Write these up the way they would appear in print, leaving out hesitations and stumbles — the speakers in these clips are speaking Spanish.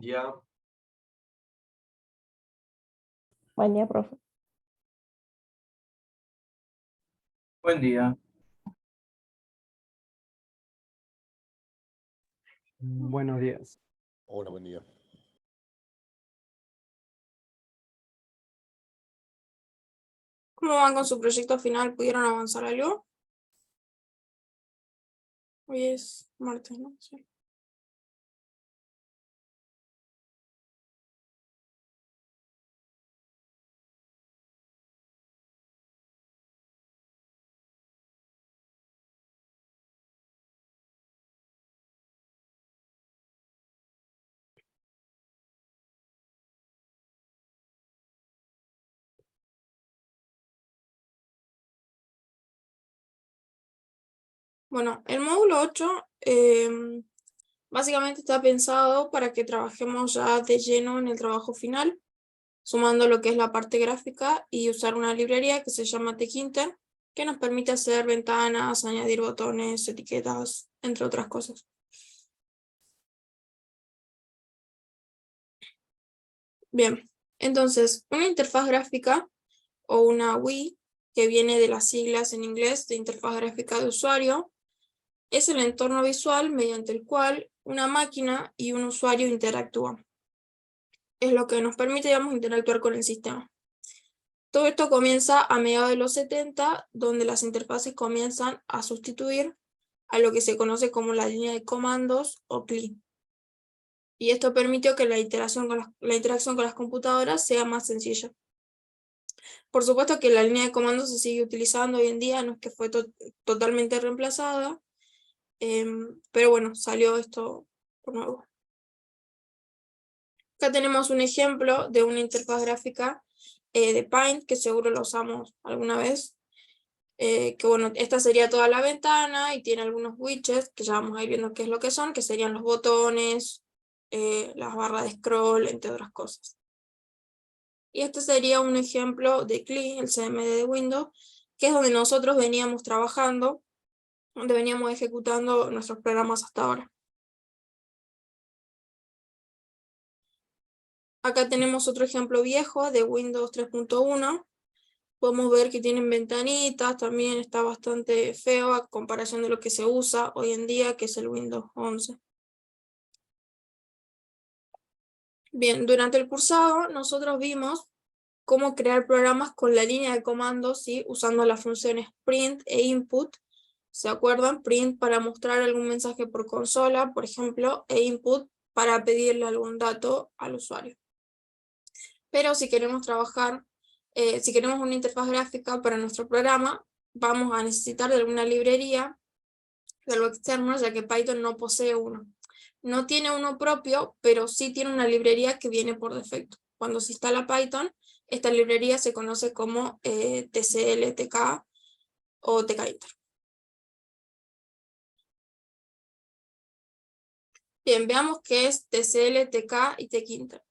día. Buen día, profe. Buen día. Buenos días. Hola, buen día. ¿Cómo van con su proyecto final? ¿Pudieron avanzar algo? Hoy es martes, ¿no? Sí. Bueno, el módulo 8 básicamente está pensado para que trabajemos ya de lleno en el trabajo final, sumando lo que es la parte gráfica y usar una librería que se llama Tkinter, que nos permite hacer ventanas, añadir botones, etiquetas, entre otras cosas. Bien, entonces, una interfaz gráfica o una UI, que viene de las siglas en inglés de interfaz gráfica de usuario, es el entorno visual mediante el cual una máquina y un usuario interactúan. Es lo que nos permite, digamos, interactuar con el sistema. Todo esto comienza a mediados de los 70, donde las interfaces comienzan a sustituir a lo que se conoce como la línea de comandos o CLI. Y esto permitió que la interacción con las computadoras sea más sencilla. Por supuesto que la línea de comandos se sigue utilizando hoy en día, no es que fue totalmente reemplazada, pero bueno, salió esto por nuevo. Acá tenemos un ejemplo de una interfaz gráfica de Paint, que seguro lo usamos alguna vez. Que bueno, esta sería toda la ventana y tiene algunos widgets que ya vamos a ir viendo qué es lo que son, que serían los botones, las barras de scroll, entre otras cosas. Y este sería un ejemplo de CLI, el CMD de Windows, que es donde nosotros veníamos trabajando, donde veníamos ejecutando nuestros programas hasta ahora. Acá tenemos otro ejemplo viejo de Windows 3.1. Podemos ver que tienen ventanitas, también está bastante feo a comparación de lo que se usa hoy en día, que es el Windows 11. Bien, durante el cursado nosotros vimos cómo crear programas con la línea de comandos, ¿sí? Usando las funciones print e input. ¿Se acuerdan? Print para mostrar algún mensaje por consola, por ejemplo, e input para pedirle algún dato al usuario. Pero si queremos trabajar, si queremos una interfaz gráfica para nuestro programa, vamos a necesitar de alguna librería de algo externo, ya que Python no posee uno. No tiene uno propio, pero sí tiene una librería que viene por defecto. Cuando se instala Python, esta librería se conoce como TCL, TK o TKinter. Bien, veamos qué es TCL, TK y TKinter.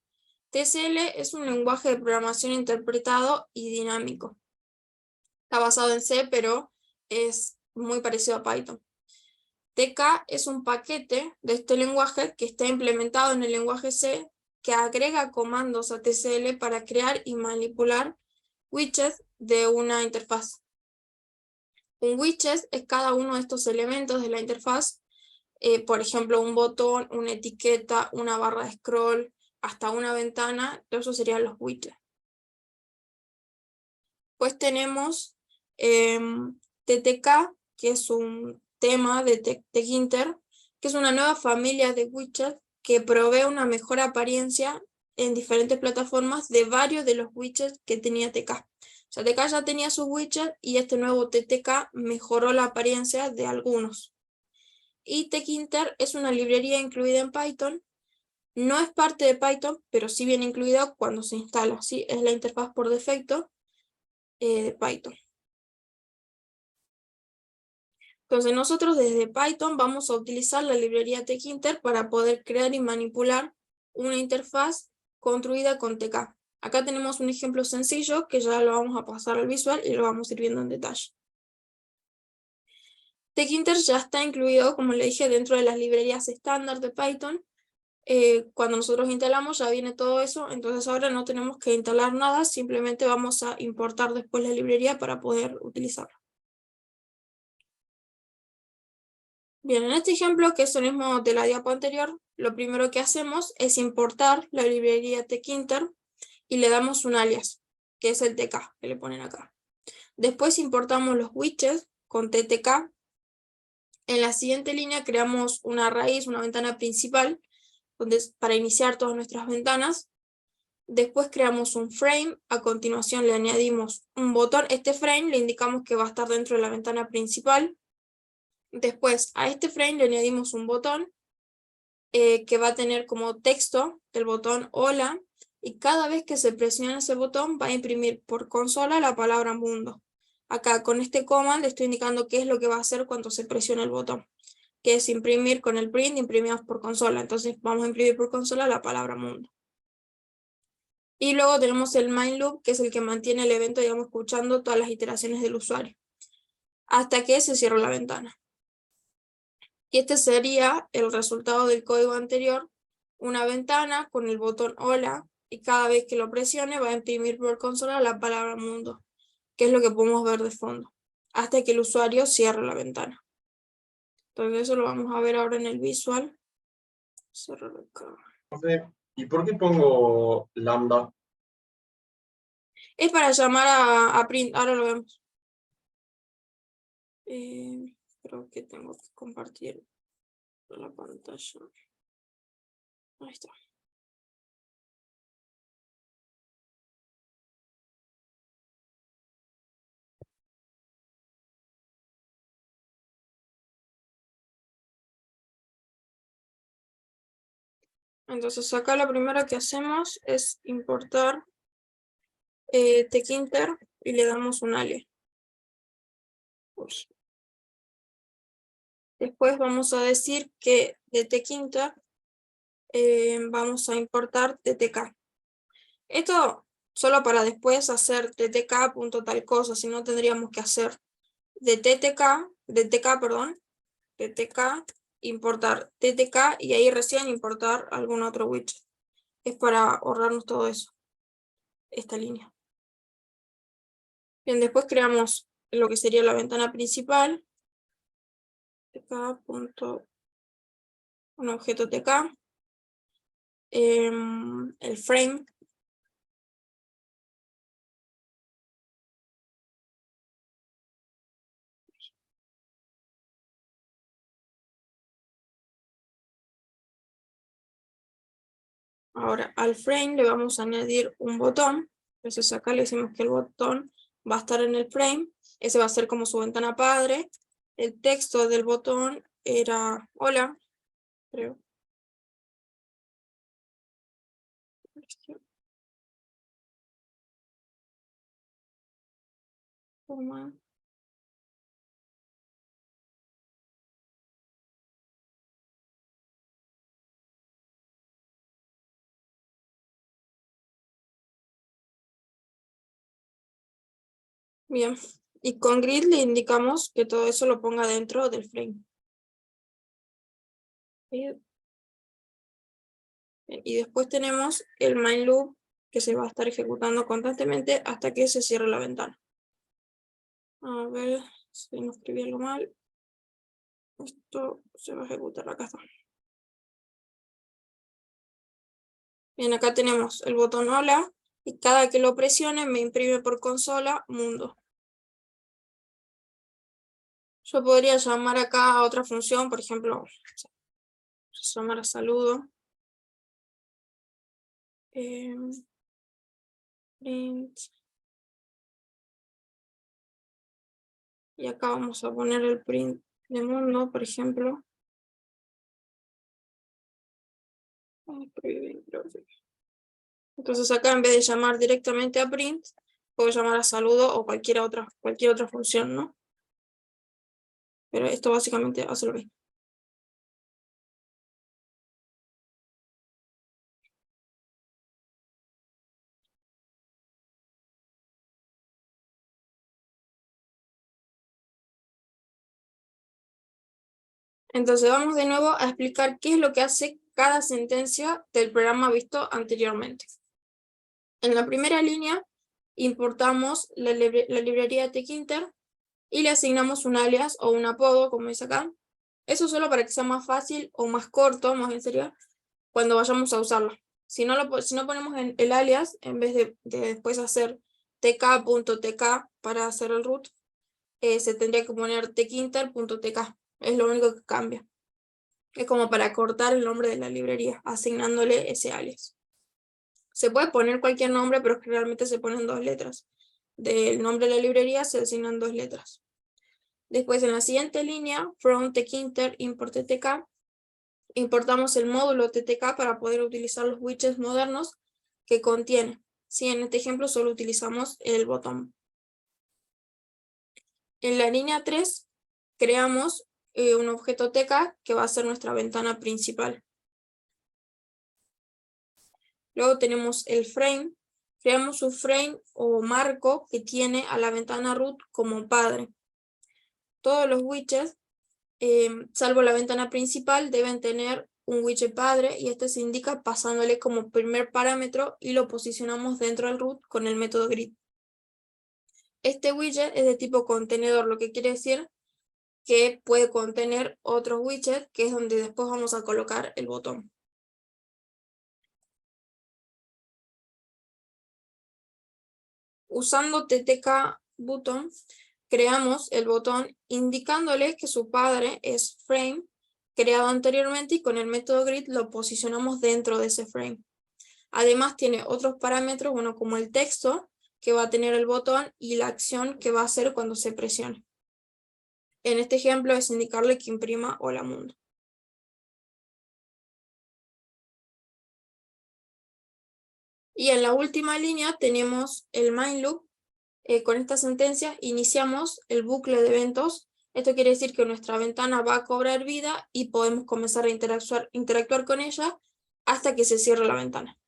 TCL es un lenguaje de programación interpretado y dinámico. Está basado en C, pero es muy parecido a Python. TK es un paquete de este lenguaje que está implementado en el lenguaje C, que agrega comandos a TCL para crear y manipular widgets de una interfaz. Un widget es cada uno de estos elementos de la interfaz, por ejemplo, un botón, una etiqueta, una barra de scroll, hasta una ventana, esos serían los widgets. Pues tenemos TTK, que es un tema de Tkinter, que es una nueva familia de widgets que provee una mejor apariencia en diferentes plataformas de varios de los widgets que tenía TK. O sea, TK ya tenía sus widgets y este nuevo TTK mejoró la apariencia de algunos. Y Tkinter es una librería incluida en Python. No es parte de Python, pero sí viene incluida cuando se instala, ¿sí? Es la interfaz por defecto de Python. Entonces nosotros desde Python vamos a utilizar la librería Tkinter para poder crear y manipular una interfaz construida con TK. Acá tenemos un ejemplo sencillo que ya lo vamos a pasar al visual y lo vamos a ir viendo en detalle. Tkinter ya está incluido, como le dije, dentro de las librerías estándar de Python. cuando nosotros instalamos ya viene todo eso, entonces ahora no tenemos que instalar nada, simplemente vamos a importar después la librería para poder utilizarla. Bien, en este ejemplo, que es el mismo de la diapo anterior, lo primero que hacemos es importar la librería tkinter y le damos un alias, que es el tk, que le ponen acá. Después importamos los widgets con ttk. En la siguiente línea creamos una raíz, una ventana principal, para iniciar todas nuestras ventanas. Después creamos un frame, a continuación le añadimos un botón. Este frame le indicamos que va a estar dentro de la ventana principal. Después a este frame le añadimos un botón que va a tener como texto el botón hola, y cada vez que se presiona ese botón va a imprimir por consola la palabra mundo. Acá con este command le estoy indicando qué es lo que va a hacer cuando se presiona el botón, que es imprimir con el print, imprimimos por consola, entonces vamos a imprimir por consola la palabra mundo. Y luego tenemos el main loop, que es el que mantiene el evento, digamos, escuchando todas las iteraciones del usuario, hasta que se cierra la ventana. Y este sería el resultado del código anterior, una ventana con el botón hola, y cada vez que lo presione va a imprimir por consola la palabra mundo, que es lo que podemos ver de fondo, hasta que el usuario cierre la ventana. Entonces eso lo vamos a ver ahora en el visual. Cerrar acá. ¿Y por qué pongo lambda? Es para llamar a print, ahora lo vemos. Creo que tengo que compartir la pantalla. Ahí está. Entonces acá lo primero que hacemos es importar tkinter y le damos un alias. Uy. Después vamos a decir que de tkinter vamos a importar ttk. Esto solo para después hacer ttk punto tal cosa, si no tendríamos que hacer de ttk, importar ttk y ahí recién importar algún otro widget. Es para ahorrarnos todo eso, esta línea. Bien, después creamos lo que sería la ventana principal. Un objeto tk. El frame. Ahora al frame le vamos a añadir un botón. Entonces acá le decimos que el botón va a estar en el frame. Ese va a ser como su ventana padre. El texto del botón era hola, creo. Toma. Bien, y con grid le indicamos que todo eso lo ponga dentro del frame. Y después tenemos el main loop que se va a estar ejecutando constantemente hasta que se cierre la ventana. A ver si no escribí algo mal. Esto se va a ejecutar acá. Está. Bien, acá tenemos el botón hola y cada que lo presione me imprime por consola mundo. Yo podría llamar acá a otra función, por ejemplo, llamar a saludo. Print. Y acá vamos a poner el print de mundo, por ejemplo. Entonces acá en vez de llamar directamente a print, puedo llamar a saludo o cualquier otra función, ¿no? Pero esto básicamente hace lo mismo. Entonces vamos de nuevo a explicar qué es lo que hace cada sentencia del programa visto anteriormente. En la primera línea importamos la librería tkinter y le asignamos un alias o un apodo, como dice acá. Eso solo para que sea más fácil o más corto, más bien sería, cuando vayamos a usarlo. Si no ponemos el alias, en vez de después hacer tk.tk para hacer el root, se tendría que poner tkinter.tk. Es lo único que cambia. Es como para cortar el nombre de la librería, asignándole ese alias. Se puede poner cualquier nombre, pero generalmente se ponen 2 letras. Del nombre de la librería se asignan 2 letras. Después en la siguiente línea, from tkinter import ttk, importamos el módulo ttk para poder utilizar los widgets modernos que contiene. Sí, en este ejemplo solo utilizamos el botón. En la línea 3 creamos un objeto tk que va a ser nuestra ventana principal. Luego tenemos el frame. Creamos un frame o marco que tiene a la ventana root como padre. Todos los widgets, salvo la ventana principal, deben tener un widget padre y este se indica pasándole como primer parámetro y lo posicionamos dentro del root con el método grid. Este widget es de tipo contenedor, lo que quiere decir que puede contener otros widgets, que es donde después vamos a colocar el botón. Usando ttk button, creamos el botón indicándole que su padre es frame, creado anteriormente, y con el método grid lo posicionamos dentro de ese frame. Además tiene otros parámetros, bueno, como el texto que va a tener el botón y la acción que va a hacer cuando se presione. En este ejemplo es indicarle que imprima Hola Mundo. Y en la última línea tenemos el main loop. Con esta sentencia iniciamos el bucle de eventos. Esto quiere decir que nuestra ventana va a cobrar vida y podemos comenzar a interactuar con ella hasta que se cierre la ventana.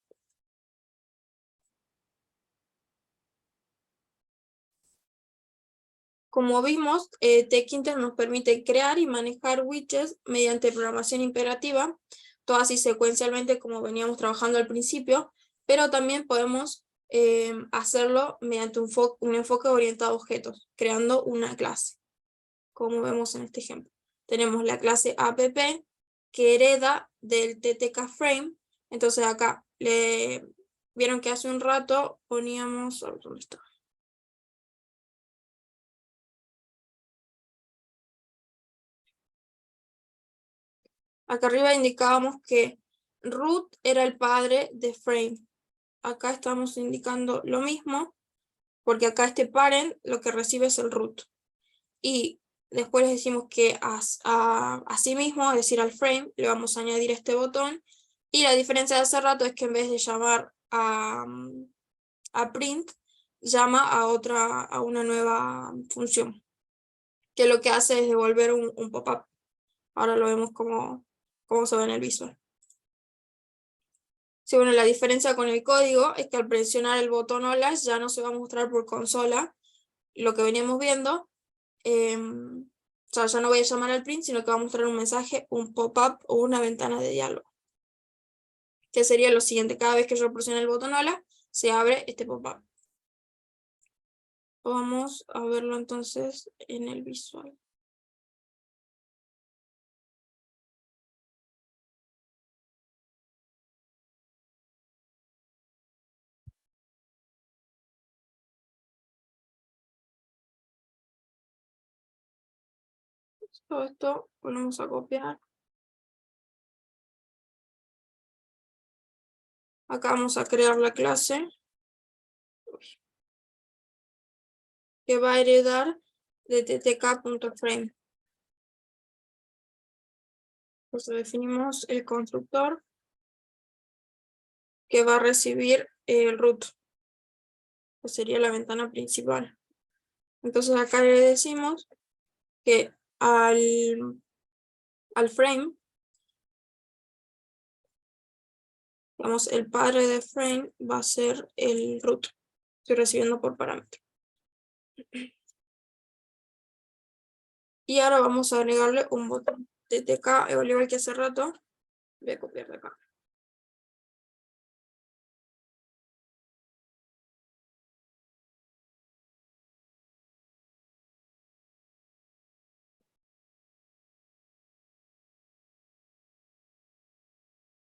Como vimos, tkinter nos permite crear y manejar widgets mediante programación imperativa, todo así secuencialmente como veníamos trabajando al principio, pero también podemos hacerlo mediante un enfoque orientado a objetos, creando una clase, como vemos en este ejemplo. Tenemos la clase app que hereda del ttk frame. Entonces acá, vieron que hace un rato poníamos, ¿dónde está? Acá arriba indicábamos que root era el padre de frame. Acá estamos indicando lo mismo, porque acá este parent lo que recibe es el root. Y después les decimos que así mismo, es decir, al frame, le vamos a añadir este botón. Y la diferencia de hace rato es que en vez de llamar a print, llama a una nueva función, que lo que hace es devolver un pop-up. Ahora lo vemos como se ve en el visual. Sí, bueno, la diferencia con el código es que al presionar el botón hola ya no se va a mostrar por consola lo que veníamos viendo. O sea, ya no voy a llamar al print, sino que va a mostrar un mensaje, un pop-up o una ventana de diálogo. Que sería lo siguiente: cada vez que yo presione el botón hola, se abre este pop-up. Vamos a verlo entonces en el visual. Todo esto volvemos a copiar. Acá vamos a crear la clase que va a heredar de ttk.frame. Entonces definimos el constructor que va a recibir el root, que sería la ventana principal. Entonces acá le decimos que al frame, digamos, el padre de frame va a ser el root. Estoy recibiendo por parámetro. Y ahora vamos a agregarle un botón ttk, al igual que hace rato, Voy a copiar de acá.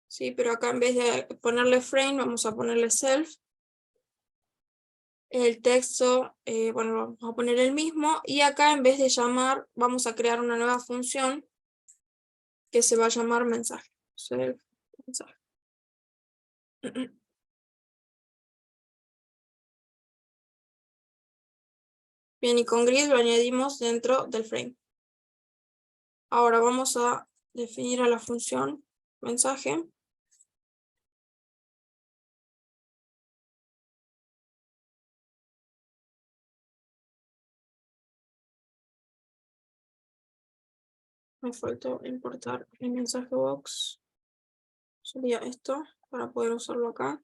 Sí, pero acá en vez de ponerle frame, vamos a ponerle self. El texto, bueno, vamos a poner el mismo. Y acá en vez de llamar, vamos a crear una nueva función que se va a llamar mensaje. Self, mensaje. Bien, y con grid lo añadimos dentro del frame. Ahora vamos a definir a la función mensaje. Me faltó importar el mensaje box. Sería esto para poder usarlo acá.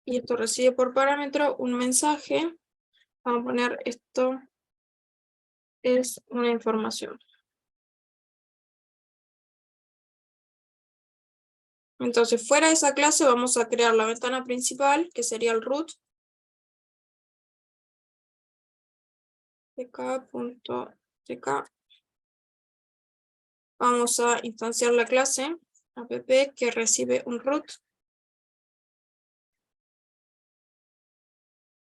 Y esto recibe por parámetro un mensaje. Vamos a poner esto es una información. Entonces, fuera de esa clase vamos a crear la ventana principal, que sería el root. tk.tk. Vamos a instanciar la clase app que recibe un root.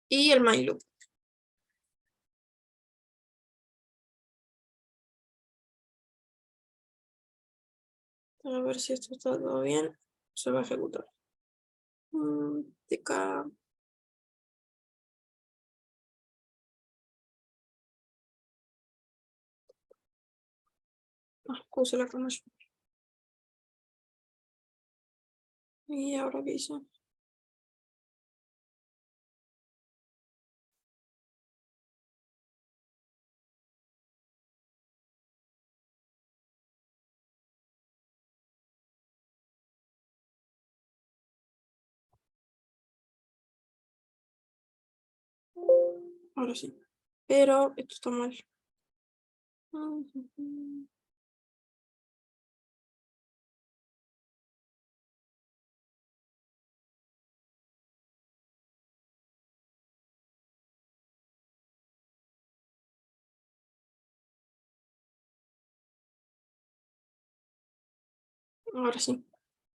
Y el myloop. A ver si esto está todo bien. Se va a ejecutar. tk. Puse la formación. ¿Y ahora qué hice? Ahora sí. Pero esto está mal. Ahora sí.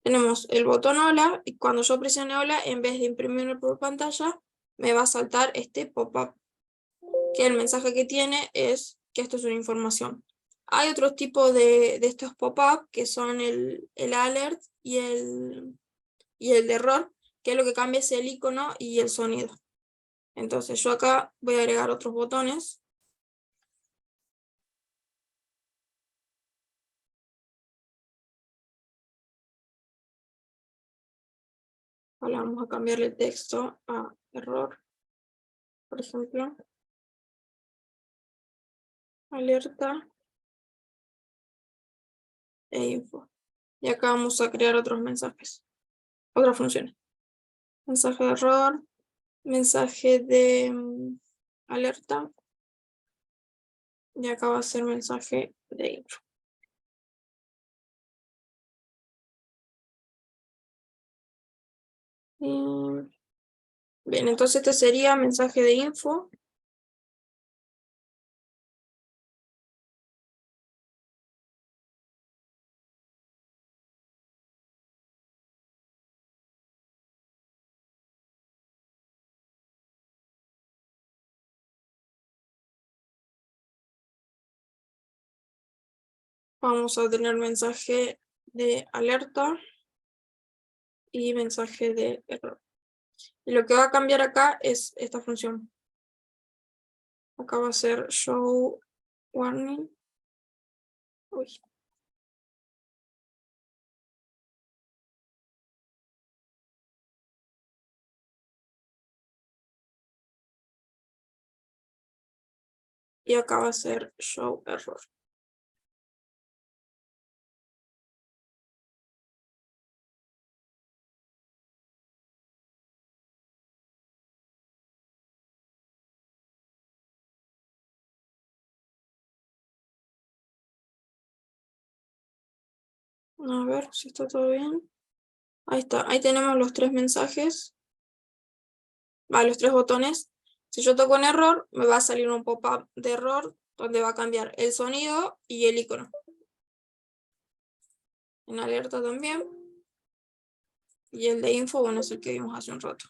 Tenemos el botón hola y cuando yo presione hola, en vez de imprimirlo por pantalla, me va a saltar este pop-up. Que el mensaje que tiene es que esto es una información. Hay otros tipos de estos pop-up que son el alert y el de error, que lo que cambia es el icono y el sonido. Entonces yo acá voy a agregar otros botones. Ahora vamos a cambiarle el texto a error, por ejemplo. Alerta e info. Y acá vamos a crear otros mensajes, otras funciones. Mensaje de error, mensaje de alerta. Y acá va a ser mensaje de info. Bien, entonces este sería mensaje de info. Vamos a tener mensaje de alerta y mensaje de error. Y lo que va a cambiar acá es esta función. Acá va a ser show warning. Uy. Y acá va a ser show error. A ver si está todo bien. Ahí está, ahí tenemos los 3 mensajes. Los 3 botones. Si yo toco en error, me va a salir un pop-up de error donde va a cambiar el sonido y el icono. En alerta también. Y el de info, bueno, es el que vimos hace un rato.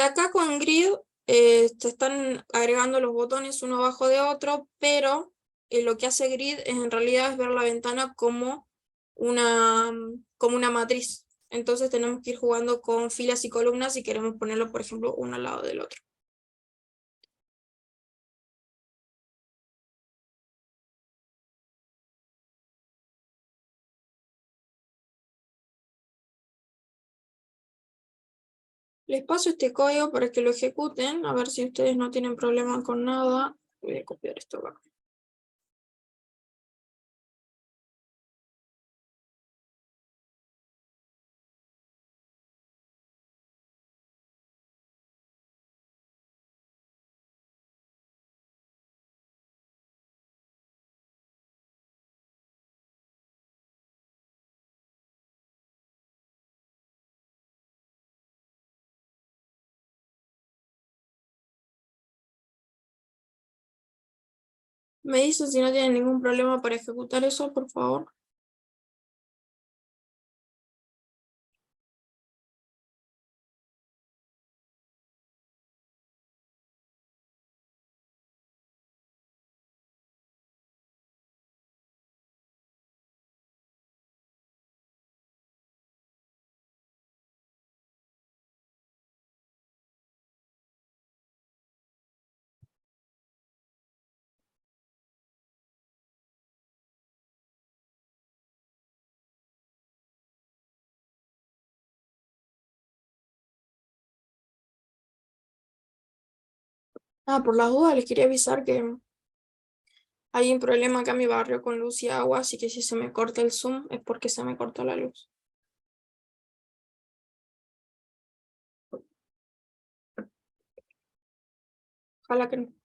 Acá con grid se están agregando los botones uno abajo de otro, pero lo que hace grid en realidad es ver la ventana como una matriz. Entonces tenemos que ir jugando con filas y columnas si queremos ponerlo, por ejemplo, uno al lado del otro. Les paso este código para que lo ejecuten, a ver si ustedes no tienen problema con nada. Voy a copiar esto acá. Me dicen si no tienen ningún problema para ejecutar eso, por favor. Por las dudas les quería avisar que hay un problema acá en mi barrio con luz y agua, así que si se me corta el Zoom es porque se me cortó la luz. Ojalá que no.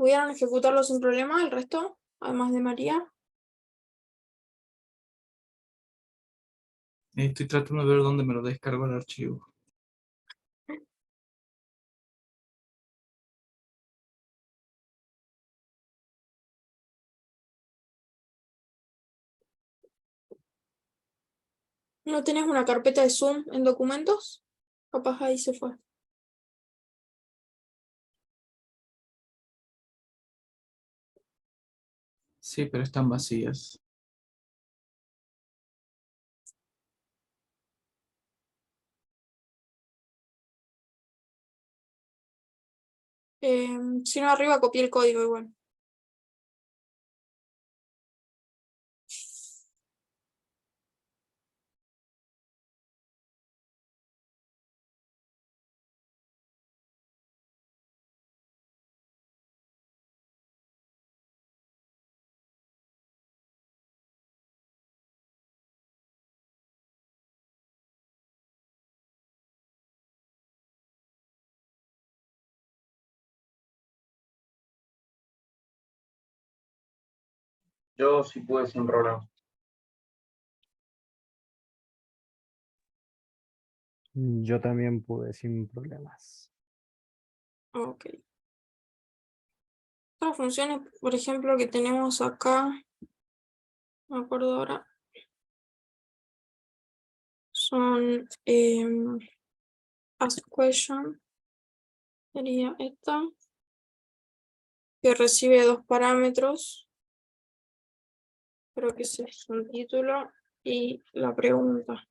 ¿Pudieron ejecutarlo sin problema el resto? Además de María. Estoy tratando de ver dónde me lo descargo el archivo. ¿No tenés una carpeta de Zoom en documentos? Capaz ahí se fue. Sí, pero están vacías. Si no, arriba copié el código igual. Yo sí pude sin problema. Yo también pude sin problemas. Ok. Otras funciones, por ejemplo, que tenemos acá, no me acuerdo ahora, son ask question, sería esta, que recibe 2 parámetros, creo que ese es el título y la pregunta.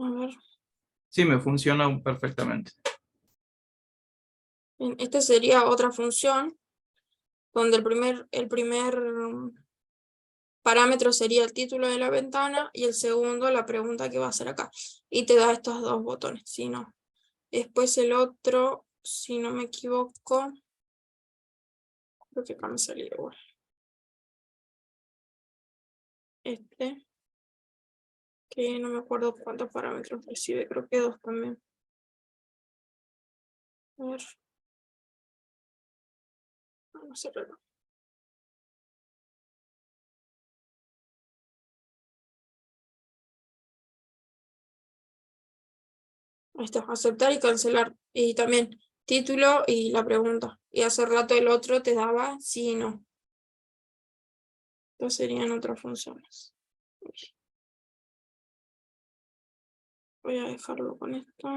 A ver. Sí, me funciona perfectamente. Bien, esta sería otra función, donde el primer parámetro sería el título de la ventana y el segundo la pregunta que va a hacer acá. Y te da estos dos botones, si no. Después el otro, si no me equivoco, creo que acá me salió igual. Este, que no me acuerdo cuántos parámetros recibe, creo que 2 también. A ver. Vamos a cerrarlo. Ahí está, aceptar y cancelar. Y también título y la pregunta. Y hace rato el otro te daba sí y no. Estas serían otras funciones. Voy a dejarlo con esto.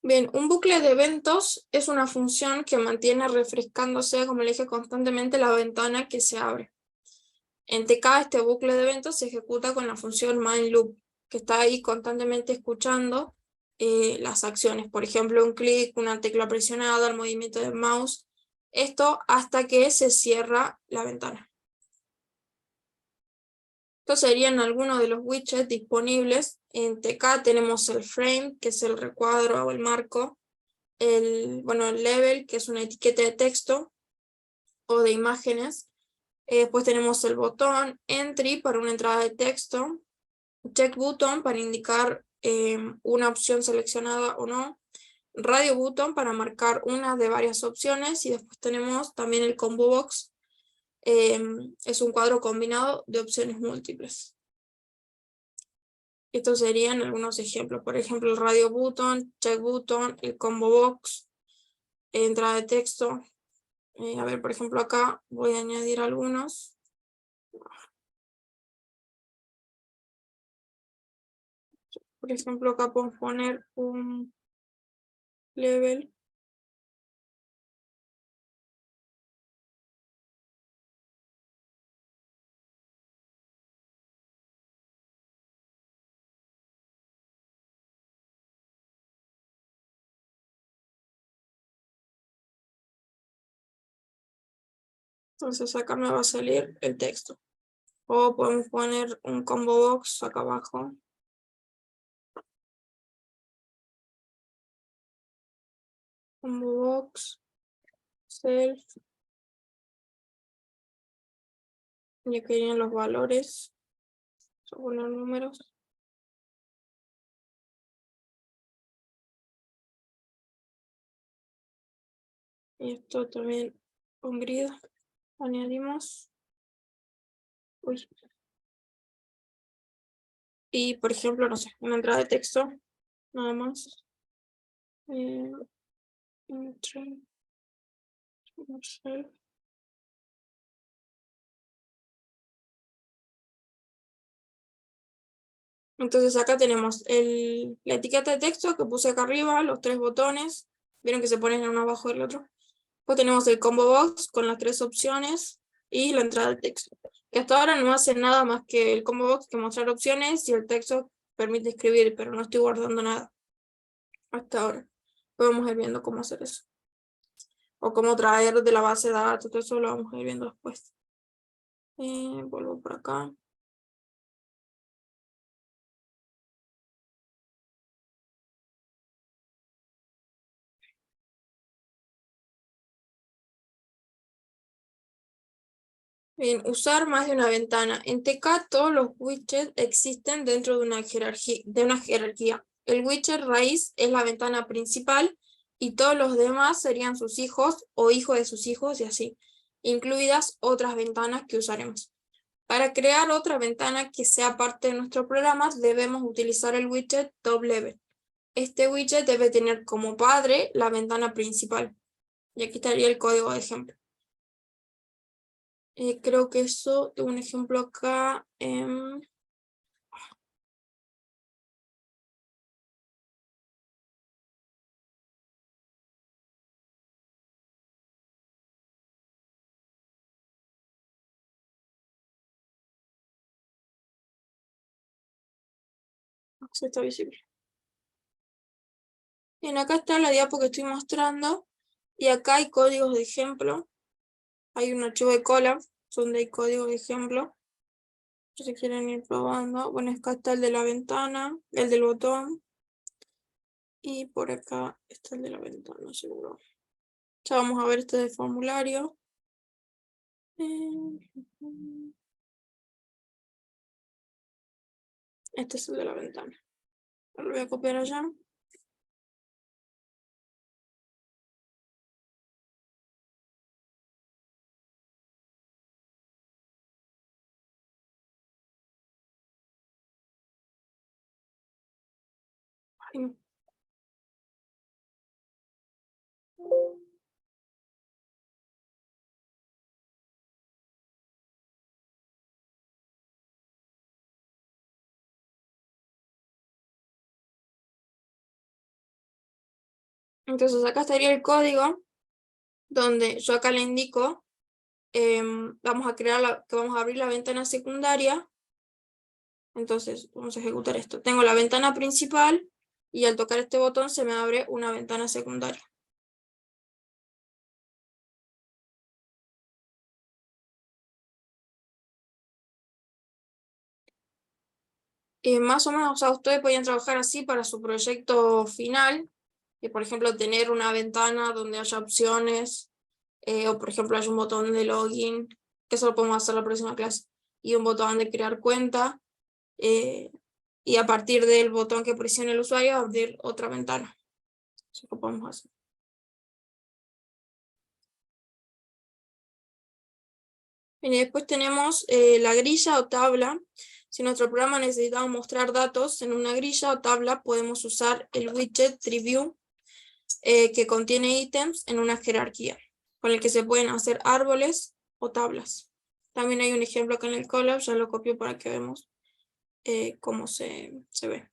Bien, un bucle de eventos es una función que mantiene refrescándose, como le dije, constantemente la ventana que se abre. En TK este bucle de eventos se ejecuta con la función main_loop, que está ahí constantemente escuchando las acciones. Por ejemplo, un clic, una tecla presionada, el movimiento del mouse. Esto hasta que se cierra la ventana. Estos serían algunos de los widgets disponibles. En TK tenemos el frame, que es el recuadro o el marco. El level, que es una etiqueta de texto o de imágenes. Después tenemos el botón entry para una entrada de texto. Check button para indicar una opción seleccionada o no. Radio button para marcar una de varias opciones. Y después tenemos también el combo box. Es un cuadro combinado de opciones múltiples. Estos serían algunos ejemplos. Por ejemplo, el radio button, check button, el combo box, entrada de texto. A ver, por ejemplo, acá voy a añadir algunos. Por ejemplo, acá podemos poner un level. Entonces acá me va a salir el texto. O podemos poner un combo box acá abajo. Combo box, self. Y aquí vienen los valores. Son los números. Y esto también con grid. Añadimos. Uy. Y por ejemplo, no sé, una entrada de texto. Nada más. Entonces acá tenemos la etiqueta de texto que puse acá arriba, los 3 botones. Vieron que se ponen uno abajo del otro. Después tenemos el combo box con las 3 opciones y la entrada de texto. Que hasta ahora no hace nada más que el combo box que mostrar opciones y el texto permite escribir, pero no estoy guardando nada. Hasta ahora. Vamos a ir viendo cómo hacer eso. O cómo traer de la base de datos, todo eso lo vamos a ir viendo después. Vuelvo por acá. Bien, usar más de una ventana. En TK todos los widgets existen dentro de una jerarquía. El widget raíz es la ventana principal y todos los demás serían sus hijos o hijos de sus hijos y así, incluidas otras ventanas que usaremos. Para crear otra ventana que sea parte de nuestro programa, debemos utilizar el widget TopLevel. Este widget debe tener como padre la ventana principal. Y aquí estaría el código de ejemplo. Creo que eso, tengo un ejemplo acá. Se está visible. Bien, acá está la diapo que estoy mostrando. Y acá hay códigos de ejemplo. Hay un archivo de Colab donde hay códigos de ejemplo. Si quieren ir probando. Bueno, acá está el de la ventana, el del botón. Y por acá está el de la ventana, seguro. Ya vamos a ver este del formulario. Este es el de la ventana. Lo voy a copiar allá. Ay, no. Entonces acá estaría el código donde yo acá le indico vamos a abrir la ventana secundaria. Entonces vamos a ejecutar esto. Tengo la ventana principal y al tocar este botón se me abre una ventana secundaria. Más o menos, o sea, ustedes podían trabajar así para su proyecto final, por ejemplo, tener una ventana donde haya opciones, o por ejemplo, hay un botón de login, que eso lo podemos hacer la próxima clase, y un botón de crear cuenta, y a partir del botón que presione el usuario, abrir otra ventana. Eso lo podemos hacer. Bien, y después tenemos la grilla o tabla. Si nuestro programa necesita mostrar datos en una grilla o tabla, podemos usar el widget TreeView, que contiene ítems en una jerarquía, con el que se pueden hacer árboles o tablas. También hay un ejemplo acá en el Colab, ya lo copio para que veamos cómo se ve.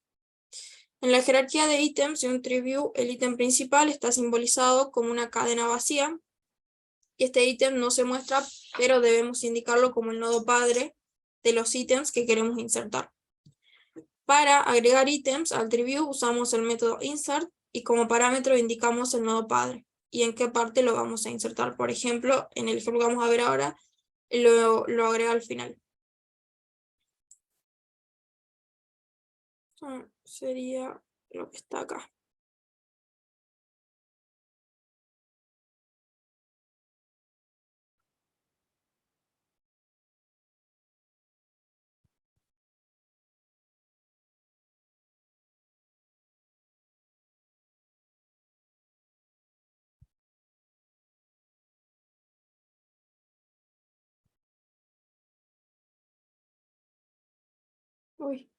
En la jerarquía de ítems de un TreeView, el ítem principal está simbolizado como una cadena vacía, y este ítem no se muestra, pero debemos indicarlo como el nodo padre de los ítems que queremos insertar. Para agregar ítems al TreeView usamos el método insert y como parámetro indicamos el nodo padre y en qué parte lo vamos a insertar. Por ejemplo, en el ejemplo que vamos a ver ahora, lo agrega al final. Sería lo que está acá. Uy.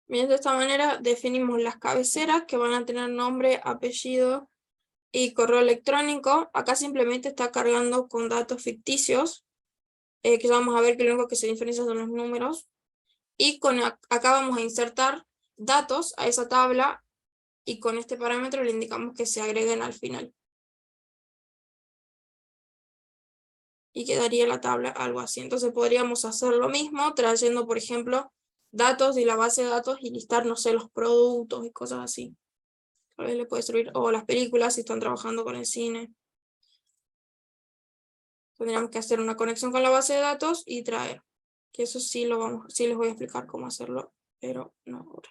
Bien, de esta manera definimos las cabeceras que van a tener nombre, apellido y correo electrónico. Acá simplemente está cargando con datos ficticios, que ya vamos a ver que lo único que se diferencia son los números. Y acá vamos a insertar datos a esa tabla y con este parámetro le indicamos que se agreguen al final. Y quedaría la tabla algo así. Entonces podríamos hacer lo mismo trayendo, por ejemplo, datos de la base de datos y listar, no sé, los productos y cosas así. Tal vez le puede servir, o las películas si están trabajando con el cine. Tendríamos que hacer una conexión con la base de datos y traer. Que eso sí sí les voy a explicar cómo hacerlo, pero no ahora.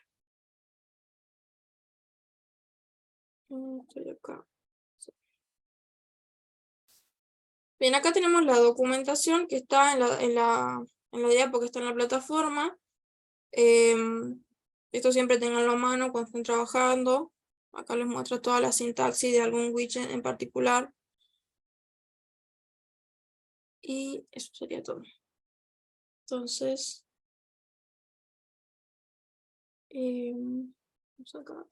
Estoy acá. Bien, acá tenemos la documentación que está en la diapo que está en la plataforma. Esto siempre tenganlo a mano cuando estén trabajando. Acá les muestro toda la sintaxis de algún widget en particular. Y eso sería todo. Entonces, vamos acá. A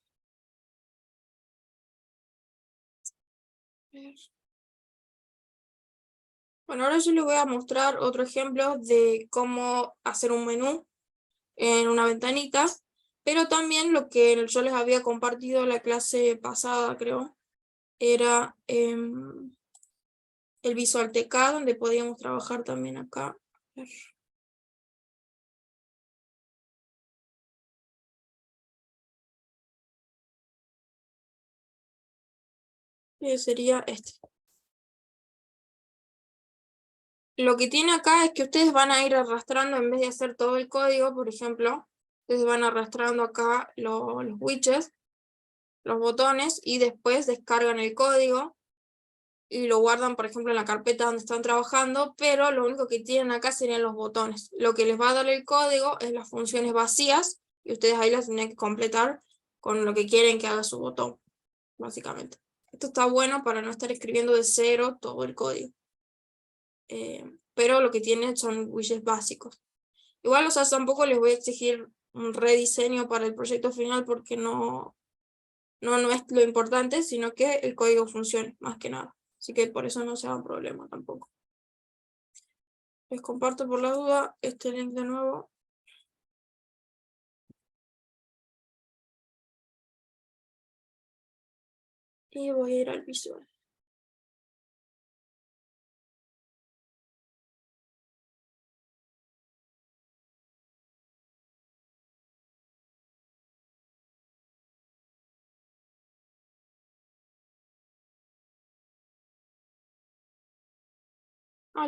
ver. Bueno, ahora yo les voy a mostrar otro ejemplo de cómo hacer un menú en una ventanita, pero también lo que yo les había compartido en la clase pasada, creo, era el Visual TK, donde podíamos trabajar también acá. A ver. Sería este. Lo que tiene acá es que ustedes van a ir arrastrando, en vez de hacer todo el código, por ejemplo, ustedes van arrastrando acá los widgets, los botones, y después descargan el código y lo guardan, por ejemplo, en la carpeta donde están trabajando, pero lo único que tienen acá serían los botones. Lo que les va a dar el código es las funciones vacías, y ustedes ahí las tienen que completar con lo que quieren que haga su botón, básicamente. Esto está bueno para no estar escribiendo de cero todo el código. Pero lo que tienen son widgets básicos. Igual, o sea, tampoco les voy a exigir un rediseño para el proyecto final porque no es lo importante, sino que el código funcione, más que nada. Así que por eso no sea un problema tampoco. Les comparto por la duda este link de nuevo. Y voy a ir al visual.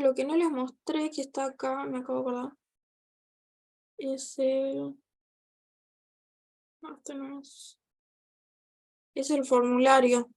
Lo que no les mostré, que está acá, me acabo de acordar, es el... No, este no es... Es el formulario.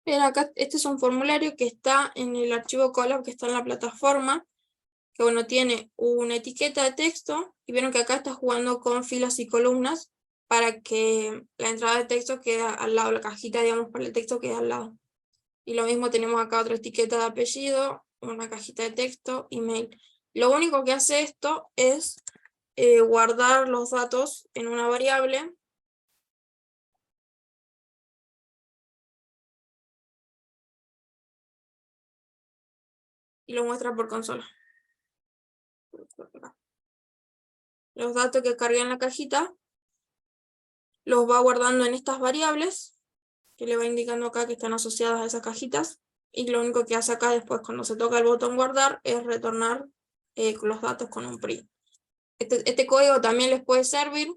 Bien, acá este es un formulario que está en el archivo Colab, que está en la plataforma, que bueno, tiene una etiqueta de texto, y vieron que acá está jugando con filas y columnas para que la entrada de texto quede al lado, la cajita, digamos, para el texto quede al lado. Y lo mismo tenemos acá otra etiqueta de apellido, una cajita de texto, email. Lo único que hace esto es guardar los datos en una variable. Y lo muestra por consola. Los datos que cargué en la cajita los va guardando en estas variables, que le va indicando acá que están asociadas a esas cajitas, y lo único que hace acá después cuando se toca el botón guardar es retornar los datos con un print. Este código también les puede servir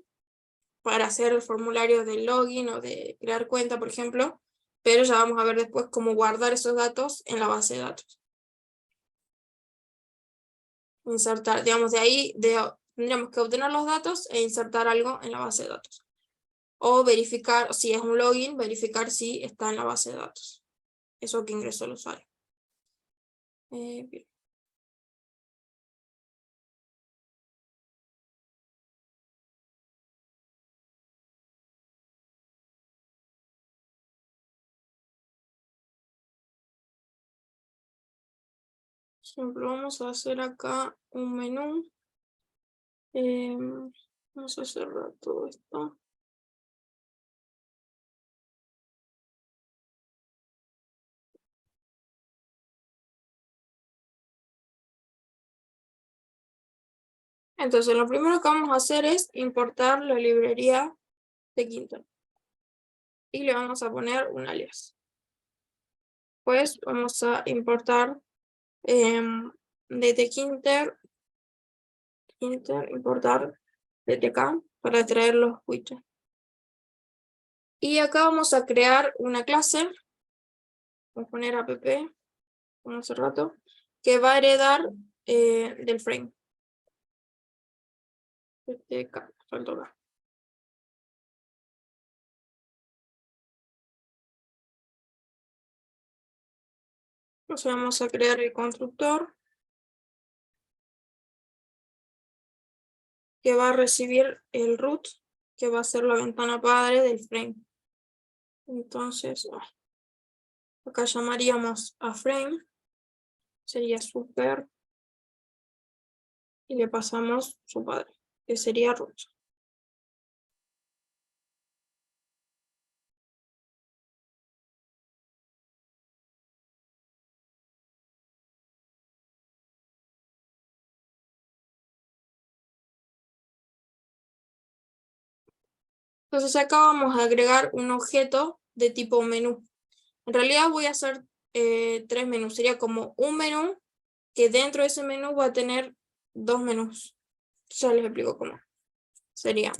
para hacer el formulario de login o de crear cuenta, por ejemplo, pero ya vamos a ver después cómo guardar esos datos en la base de datos. Insertar, digamos, de ahí tendríamos que obtener los datos e insertar algo en la base de datos. O verificar, si es un login, verificar si está en la base de datos. Eso que ingresó el usuario. Bien. Por ejemplo, vamos a hacer acá un menú. Vamos a cerrar todo esto. Entonces, lo primero que vamos a hacer es importar la librería de Quinton. Y le vamos a poner un alias. Después vamos a importar DTKinter, importar DTK para traer los widgets. Y acá vamos a crear una clase, vamos a poner app, como hace rato, que va a heredar del frame. DTK, faltó acá. Entonces vamos a crear el constructor que va a recibir el root, que va a ser la ventana padre del frame. Entonces, acá llamaríamos a frame, sería super, y le pasamos su padre, que sería root. Entonces acá vamos a agregar un objeto de tipo menú. En realidad voy a hacer 3 menús. Sería como un menú que dentro de ese menú va a tener 2 menús. Ya les explico cómo. Sería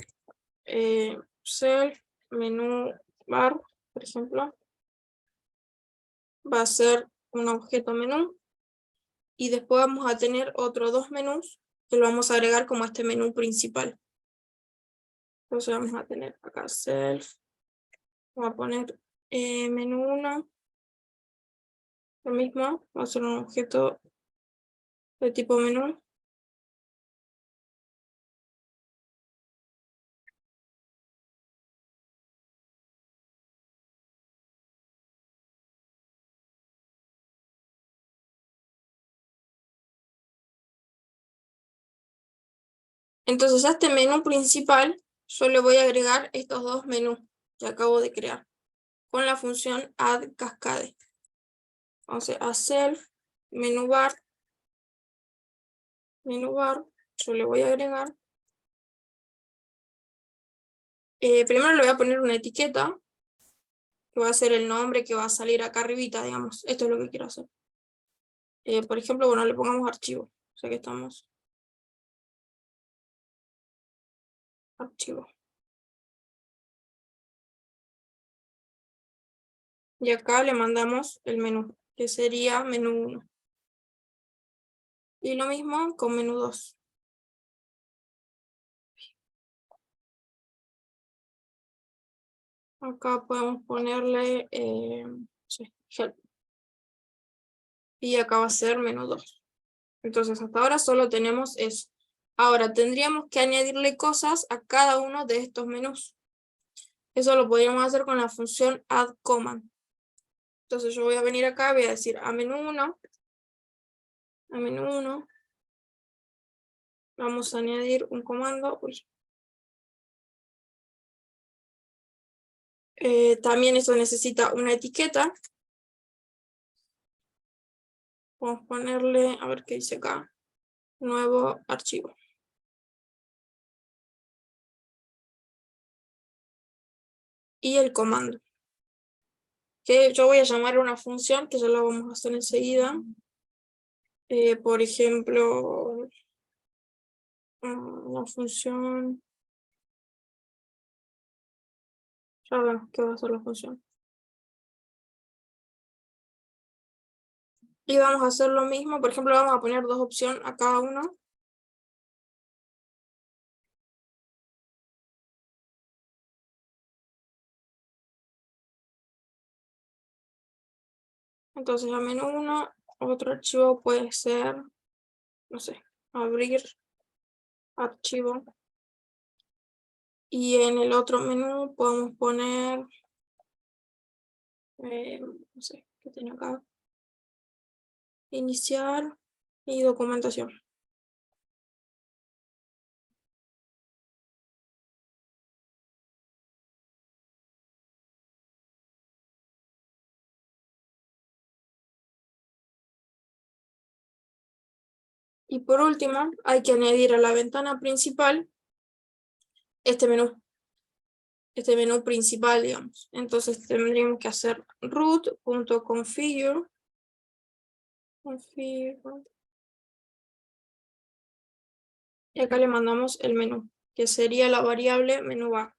self menú bar, por ejemplo. Va a ser un objeto menú. Y después vamos a tener otros 2 menús que lo vamos a agregar como este menú principal. Entonces vamos a tener acá self. Vamos a poner menú 1. Lo mismo, va a ser un objeto de tipo menú. Entonces a este menú principal yo le voy a agregar estos 2 menús que acabo de crear con la función add cascade. Entonces a self menú bar, yo le voy a agregar. Primero le voy a poner una etiqueta que va a ser el nombre que va a salir acá arribita, digamos. Esto es lo que quiero hacer. Por ejemplo, bueno, le pongamos archivo. O sea que estamos archivo. Y acá le mandamos el menú, que sería menú 1. Y lo mismo con menú 2. Acá podemos ponerle help. Y acá va a ser menú 2. Entonces hasta ahora solo tenemos eso. Ahora tendríamos que añadirle cosas a cada uno de estos menús. Eso lo podríamos hacer con la función add command. Entonces yo voy a venir acá, voy a decir a menú 1. A menú 1. Vamos a añadir un comando. También esto necesita una etiqueta. Vamos a ponerle, a ver qué dice acá. Nuevo archivo. Y el comando. Que yo voy a llamar a una función que ya la vamos a hacer enseguida. Por ejemplo, una función. Ya vemos qué va a ser la función. Y vamos a hacer lo mismo. Por ejemplo, vamos a poner 2 opciones a cada uno. Entonces, a menú 1, otro archivo puede ser, no sé, abrir archivo. Y en el otro menú podemos poner, no sé, ¿qué tiene acá? Iniciar y documentación. Y por último, hay que añadir a la ventana principal este menú. este menú principal, digamos. Entonces tendríamos que hacer root.configure. Y acá le mandamos el menú, que sería la variable menú bar.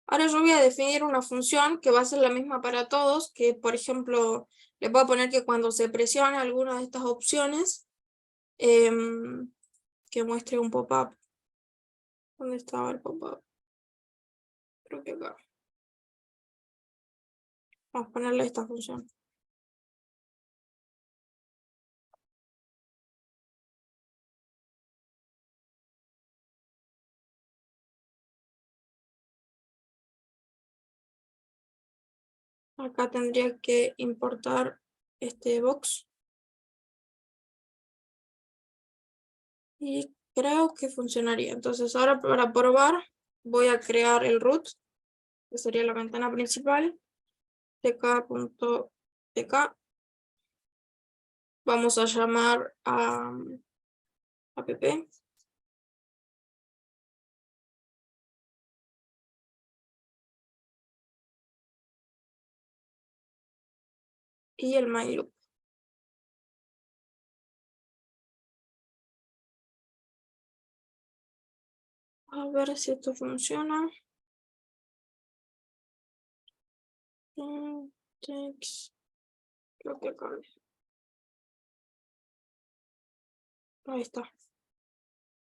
Ahora yo voy a definir una función que va a ser la misma para todos, que por ejemplo, le puedo poner que cuando se presiona alguna de estas opciones, que muestre un pop-up. ¿Dónde estaba el pop-up? Creo que acá. Vamos a ponerle esta función. Acá tendría que importar este box. Y creo que funcionaría. Entonces ahora para probar voy a crear el root, que sería la ventana principal. tk.tk. Vamos a llamar a app. Y el main loop. A ver si esto funciona. Text. Creo que acá. Ahí está.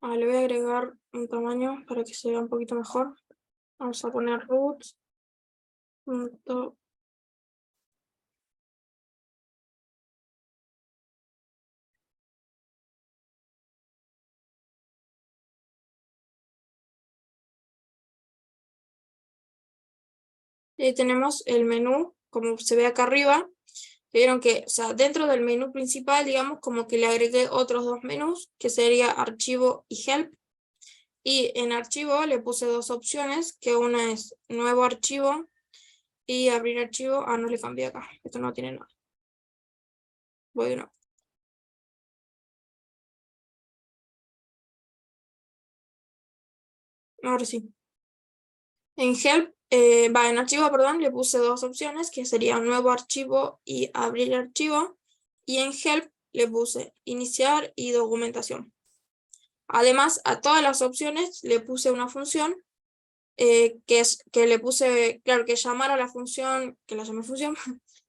Le voy a agregar un tamaño para que se vea un poquito mejor. Vamos a poner root. Y ahí tenemos el menú, como se ve acá arriba. Vieron que, o sea, dentro del menú principal, digamos, como que le agregué otros dos menús, que sería archivo y help. Y en archivo le puse dos opciones, que una es nuevo archivo y abrir archivo. No le cambié acá, esto no tiene nada. Voy de nuevo. Ahora sí. En help, en archivo, perdón, le puse dos opciones, que serían nuevo archivo y abrir archivo. Y en help le puse iniciar y documentación. Además, a todas las opciones le puse una función, que le puse, claro, que llamar a la función, que la llamé función,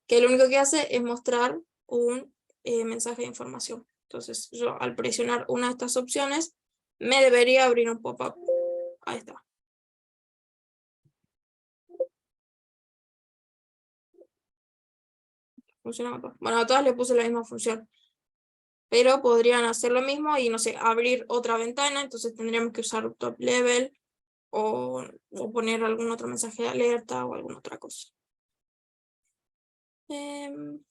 que lo único que hace es mostrar un mensaje de información. Entonces, yo al presionar una de estas opciones, me debería abrir un pop-up. Ahí está. Funciona. Bueno, a todas le puse la misma función. Pero podrían hacer lo mismo y, no sé, abrir otra ventana. Entonces tendríamos que usar top level o poner algún otro mensaje de alerta o alguna otra cosa. También,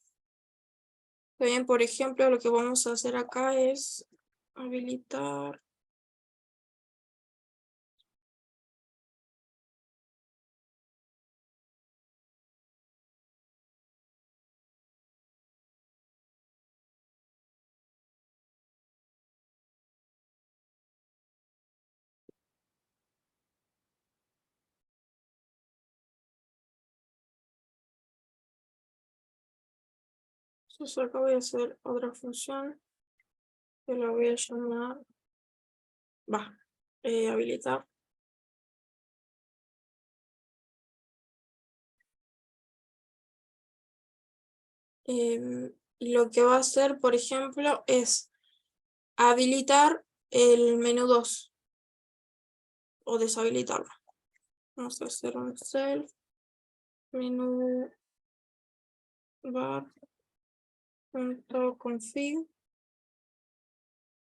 por ejemplo, lo que vamos a hacer acá es habilitar. Entonces acá voy a hacer otra función que la voy a llamar, habilitar. Y lo que va a hacer, por ejemplo, es habilitar el menú 2 o deshabilitarlo. Vamos a hacer un self menú bar.config.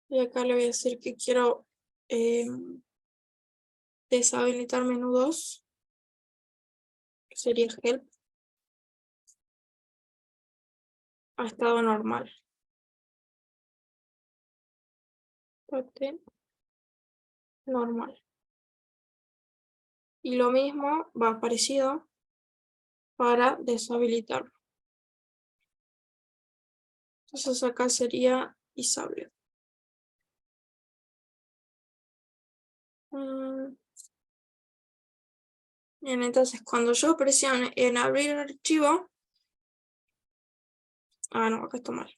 Y acá le voy a decir que quiero deshabilitar menú 2, que sería help, a estado normal. Normal. Y lo mismo va parecido para deshabilitarlo. Entonces acá sería Isable. Bien, entonces cuando yo presiono en abrir el archivo. Ah, no, acá está mal.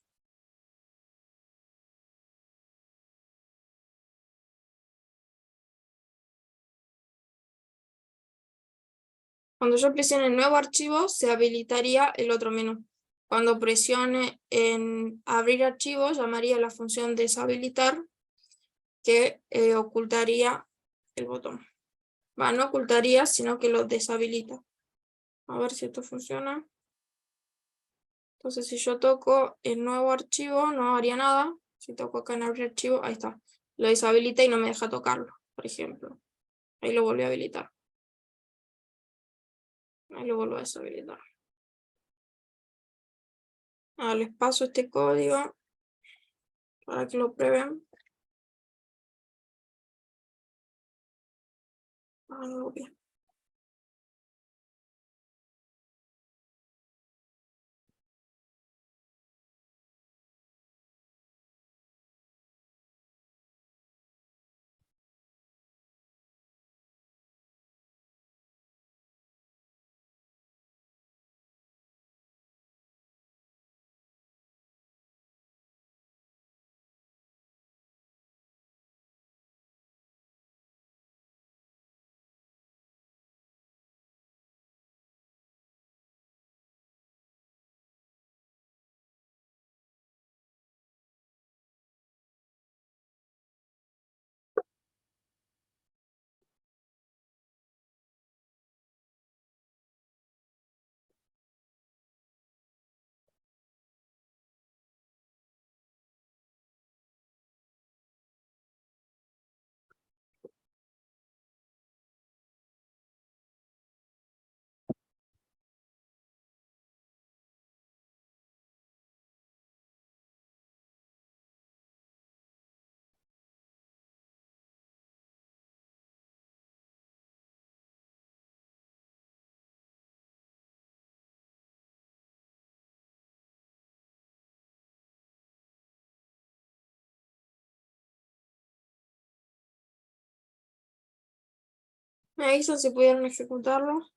Cuando yo presione el nuevo archivo, se habilitaría el otro menú. Cuando presione en abrir archivo, llamaría la función deshabilitar, que ocultaría el botón. Va, no ocultaría, sino que lo deshabilita. A ver si esto funciona. Entonces, si yo toco el nuevo archivo, no haría nada. Si toco acá en abrir archivo, ahí está. Lo deshabilita y no me deja tocarlo, por ejemplo. Ahí lo volví a habilitar. Ahí lo vuelvo a deshabilitar. Ahora les paso este código para que lo prueben. Háganlo bien. Me avisan si pudieron ejecutarlo.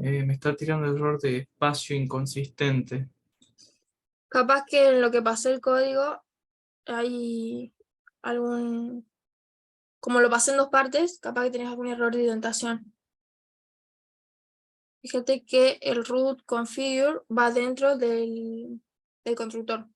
Me está tirando error de espacio inconsistente. Capaz que en lo que pasé el código hay algún... Como lo pasé en dos partes, capaz que tenés algún error de indentación. Fíjate que el root configure va dentro del constructor.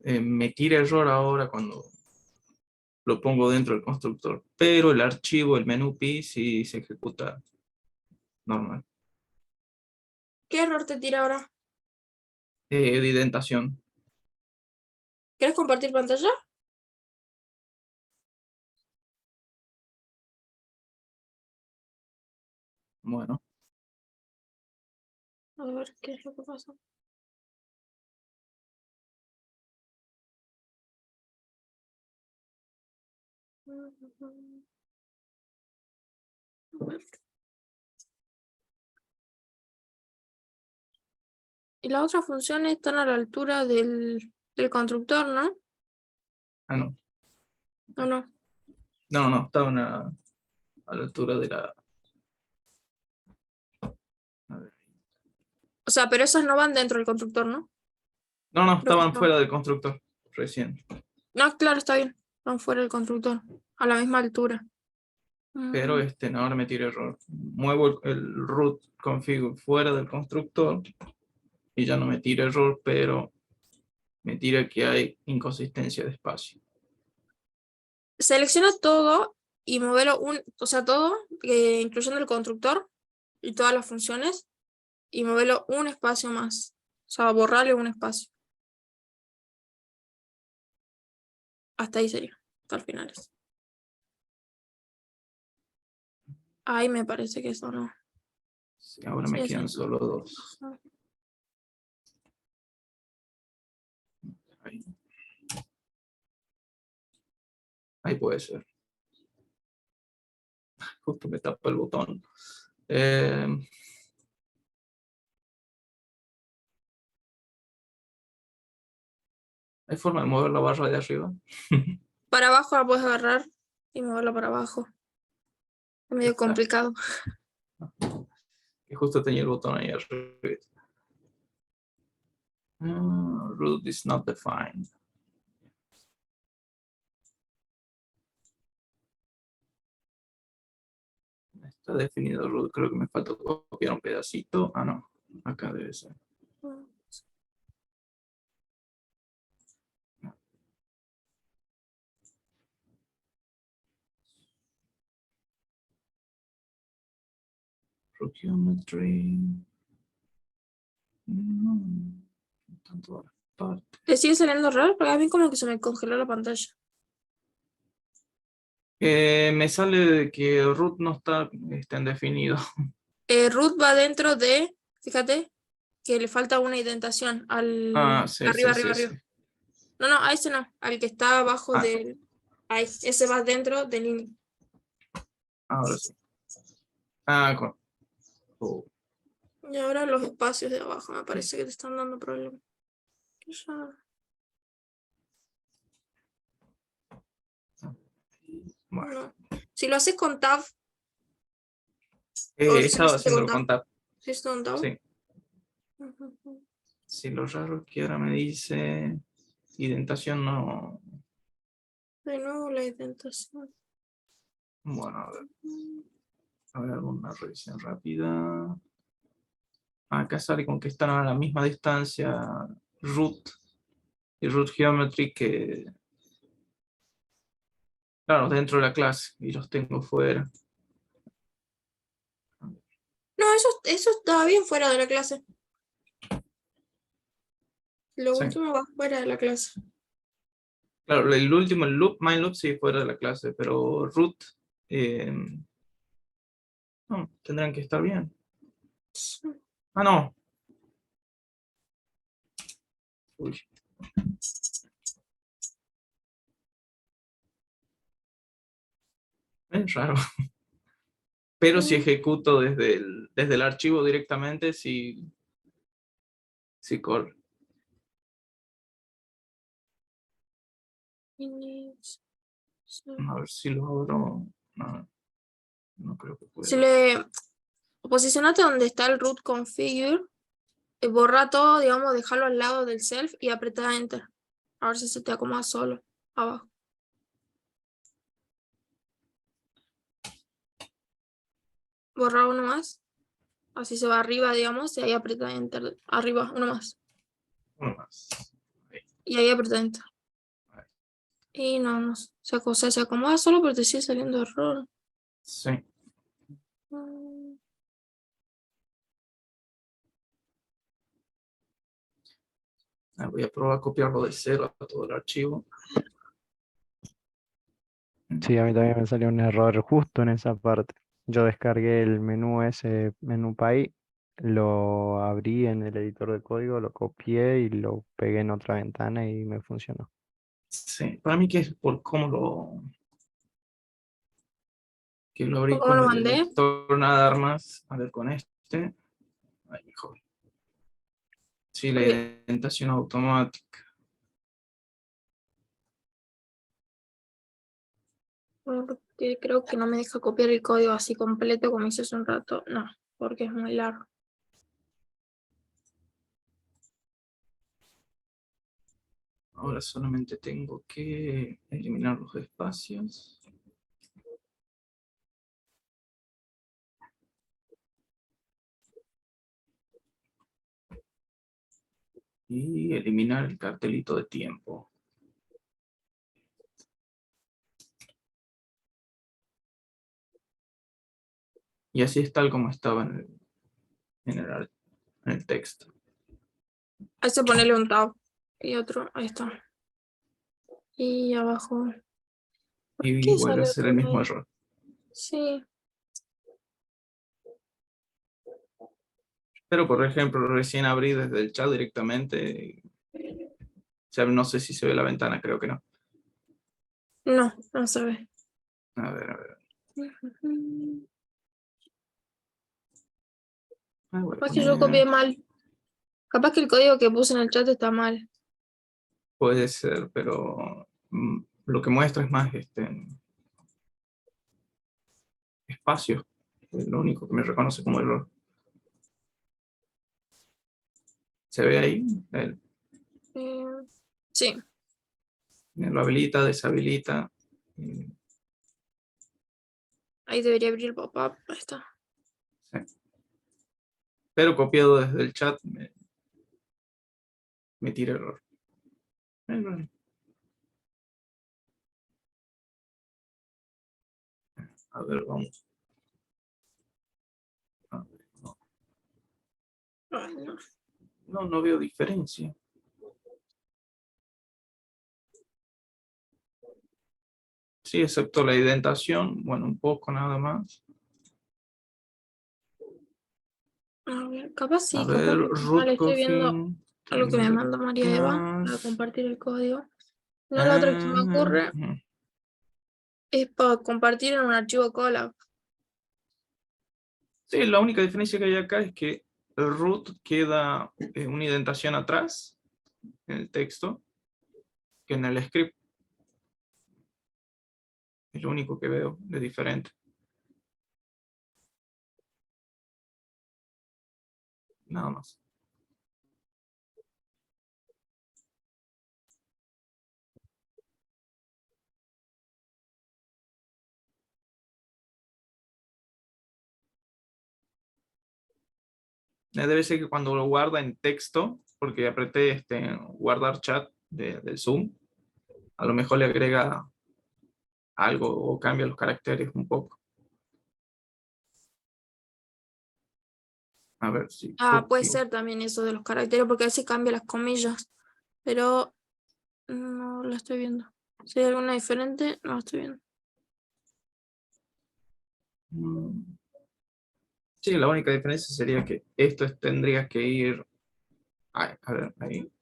Me tira error ahora cuando lo pongo dentro del constructor, pero el archivo, el menú pi, sí se ejecuta normal. ¿Qué error te tira ahora? De indentación. ¿Quieres compartir pantalla? Bueno, A ver qué es lo que pasa. A ver. Y las otras funciones están a la altura del constructor, ¿no? no. ¿O no? No, estaban a la altura de la... a ver. O sea, pero esas no van dentro del constructor, ¿no? No, Creo que estaban no. fuera del constructor recién. No, claro, está bien. Van fuera del constructor. A la misma altura. Pero ahora me tira error. Muevo el root config fuera del constructor y ya no me tira error, pero me tira que hay inconsistencia de espacio. Selecciona todo y moverlo o sea, todo, incluyendo el constructor y todas las funciones, y moverlo un espacio más. O sea, borrarle un espacio. Hasta ahí sería, hasta el final. Ahí me parece que eso no. Sí, ahora Sí, me eso quedan no. solo dos. Ahí. Ahí puede ser. Justo me tapa el botón. ¿Hay forma de mover la barra de arriba? Para abajo la puedes agarrar y moverla para abajo. Es medio Está. complicado. Que justo tenía el botón ahí arriba. Root is not defined. Está definido root. Creo que me falta copiar un pedacito. Ah, no. Acá debe ser. Geometry. No, está en todas partes. ¿Te sigue saliendo raro? Porque a mí como que se me congeló la pantalla. Me sale de que el root no está indefinido. Root va dentro de, fíjate, que le falta una indentación al Sí, arriba. sí. No, a ese no, al que está abajo Ah. del... Ahí, ese va dentro del init. Ahora sí. Oh. Y ahora los espacios de abajo me parece que te están dando problemas. Bueno. No. Si lo haces con tab, Estaba haciéndolo con tab. ¿sí está con tab? Sí. Sí, lo raro es que ahora me dice indentación no. De nuevo la indentación. Bueno, a ver alguna revisión rápida. acá sale con que están a la misma distancia root y root geometry que, claro, dentro de la clase y los tengo fuera. No, eso está bien fuera de la clase. Lo Sí. último va fuera de la clase. Claro, el último, el loop, main loop sí fuera de la clase, pero root no, tendrán que estar bien. Ah, no. Uy. Es raro. Pero si ejecuto desde el archivo directamente, sí corre. A ver si lo abro. No, no creo que Si pueda. le posicionate donde está el root configure, borra todo, digamos, dejarlo al lado del self y aprieta enter. A ver si se te acomoda solo abajo. Borra uno más. Así se va arriba, digamos, y ahí aprieta enter. Arriba, uno más. Uno más. Y ahí aprieta enter. Ahí. Y no, se acomoda solo, pero te sigue saliendo error. Sí. Mm. Voy a probar a copiarlo de cero a todo el archivo. Sí, a mí también me salió un error justo en esa parte. Yo descargué el menú ese, menú Py, lo abrí en el editor de código, lo copié y lo pegué en otra ventana y me funcionó. Sí, para mí que es por que lo abrí ¿Cómo lo con el mandé? lector nada más. A ver, con este. Ahí mejor. Sí, la Porque indentación automática. creo que no me deja copiar el código así completo como hice hace un rato. No, porque es muy largo. Ahora solamente tengo que eliminar los espacios. Y eliminar el cartelito de tiempo. Y así es tal como estaba en el texto. Ahí se ponerle un tab y otro, ahí está. Y abajo. ¿Por Y qué vuelve a sale ser el otra mismo vez? error. Sí. Pero, por ejemplo, recién abrí desde el chat directamente. O sea, no sé si se ve la ventana, creo que no. No, no se ve. A ver, a ver. Voy a Capaz que yo copié poner. mal. Capaz que el código que puse en el chat está mal. Puede ser, pero lo que muestra es más espacio. Es lo único que me reconoce como error. ¿Se ve ahí? Eh, sí. Lo habilita, deshabilita. Ahí debería abrir el pop-up. Ahí está. Sí. Pero copiado desde el chat me tira error. Bueno, a ver, vamos. A ver, no, Ay, no. no veo diferencia. Sí, excepto la indentación. Bueno, un poco nada más. A ver, capaz sí, A capaz ver, que root mal estoy viendo coffee. algo que me manda María Eva para Más. compartir el código. No, la otra que se me ocurre es para compartir en un archivo Colab. Sí, la única diferencia que hay acá es que el root queda una indentación atrás en el texto que en el script. Es lo único que veo de diferente. Nada más. Debe ser que cuando lo guarda en texto, porque apreté guardar chat del Zoom, a lo mejor le agrega algo o cambia los caracteres un poco. A ver si... Ah, puede copio. ser también eso de los caracteres, porque a veces cambia las comillas, pero no la estoy viendo. Si hay alguna diferente, no la estoy viendo. Sí, la única diferencia sería que esto tendría que ir... a ver, ahí.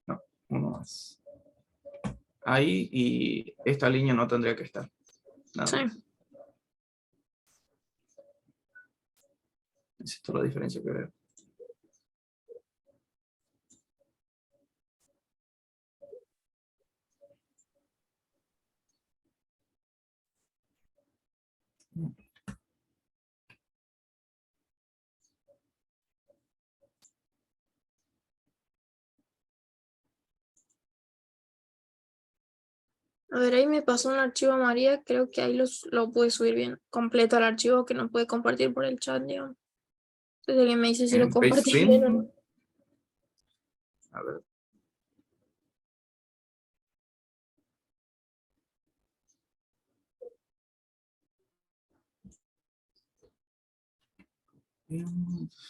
No, uno más. Ahí, y esta línea no tendría que estar. Nada Sí. más. Esa es toda la diferencia que veo. A ver, ahí me pasó un archivo a María, creo que ahí lo pude subir bien, completo al archivo que no puede compartir por el chat, digamos. Entonces alguien me dice si lo En compartí bien o no. PageStream. A ver.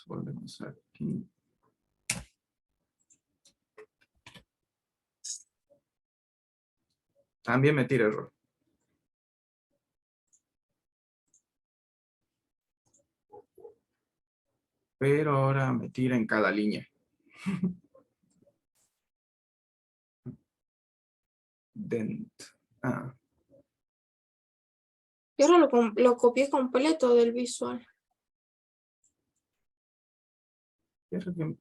Volvemos aquí. También me tira error. Pero ahora me tira en cada línea. Dent. Ah, Yo ahora lo copié completo del visual. creo que-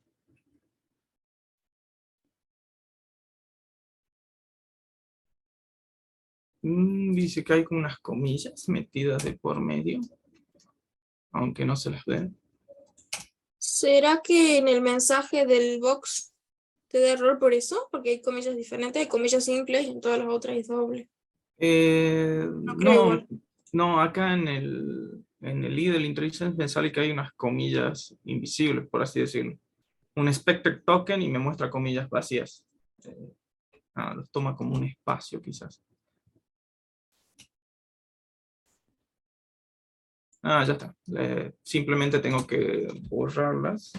dice que hay como unas comillas metidas de por medio. Aunque no se las ven. ¿Será que en el mensaje del box te da error por eso? Porque hay comillas diferentes, hay comillas simples y en todas las otras es doble. No creo No, igual. no, acá en el i del IntelliSense me sale que hay unas comillas invisibles, por así decirlo. Un expected token y me muestra comillas vacías. Los toma como un espacio quizás. Ya está. Simplemente tengo que borrarlas.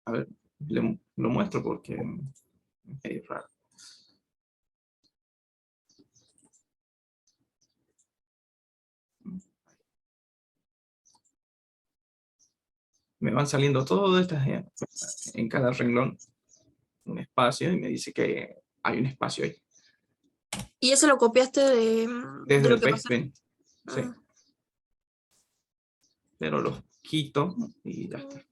A ver, lo muestro porque es medio raro. Me van saliendo todas estas en cada renglón, un espacio, y me dice que hay un espacio ahí. ¿Y eso lo copiaste de Desde lo el que pasó? PageStream. Sí. Ah. Pero los quito y ya está.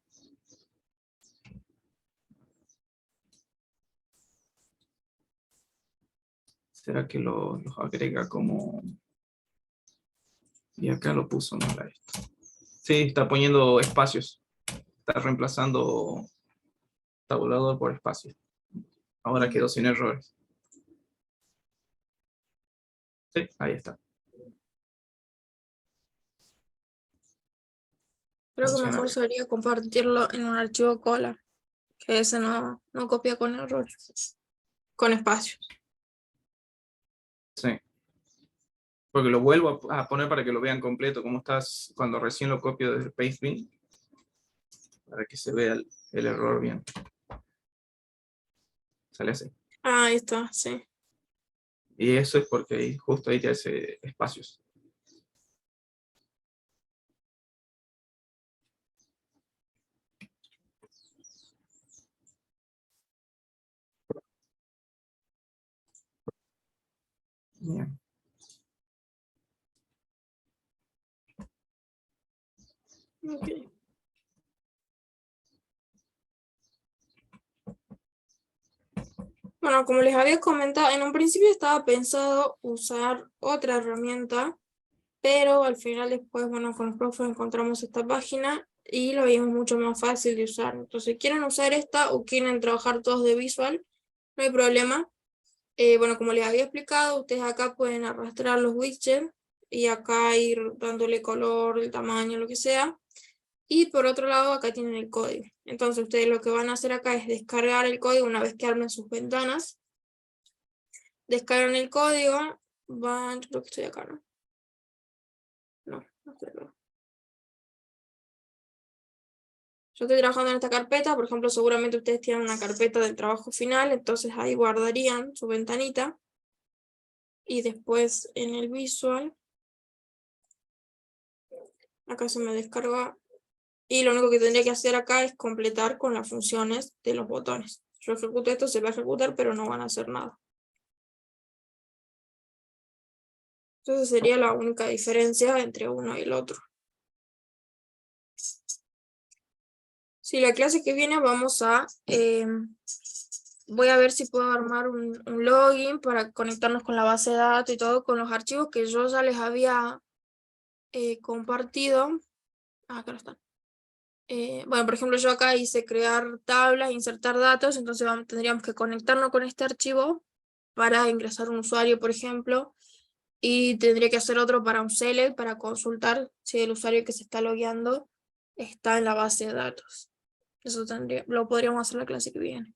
¿Será que los agrega como... Y acá lo puso mal a esto. Sí, está poniendo espacios. Está reemplazando tabulador por espacio. Ahora quedó sin errores. Sí, ahí está. Creo que Funciona mejor bien. sería compartirlo en un archivo cola, que ese no copia con errores, con espacios. Sí. Porque lo vuelvo a poner para que lo vean completo, como estás cuando recién lo copio desde PageStream, para que se vea el error bien. Sale así. Ahí está, sí. Y eso es porque justo ahí te hace espacios. Bien. Okay. Bueno, como les había comentado, en un principio estaba pensado usar otra herramienta, pero al final después, bueno, con los profes encontramos esta página y lo vimos mucho más fácil de usar. Entonces, quieren usar esta o quieren trabajar todos de visual, no hay problema. Bueno, como les había explicado, ustedes acá pueden arrastrar los widgets y acá ir dándole color, el tamaño, lo que sea. Y por otro lado, acá tienen el código. Entonces ustedes lo que van a hacer acá es descargar el código una vez que armen sus ventanas. Descargan el código, van, yo creo que estoy acá, ¿no? No estoy acá. Yo estoy trabajando en esta carpeta, por ejemplo, seguramente ustedes tienen una carpeta del trabajo final, entonces ahí guardarían su ventanita. Y después en el visual, acá se me descarga. Y lo único que tendría que hacer acá es completar con las funciones de los botones. Yo ejecuto esto, se va a ejecutar, pero no van a hacer nada. Entonces sería la única diferencia entre uno y el otro. Si la clase que viene vamos a... voy a ver si puedo armar un login para conectarnos con la base de datos y todo, con los archivos que yo ya les había compartido. Acá están. Bueno, por ejemplo, yo acá hice crear tablas, insertar datos, entonces tendríamos que conectarnos con este archivo para ingresar un usuario, por ejemplo, y tendría que hacer otro para un select, para consultar si el usuario que se está logueando está en la base de datos. Eso lo podríamos hacer la clase que viene.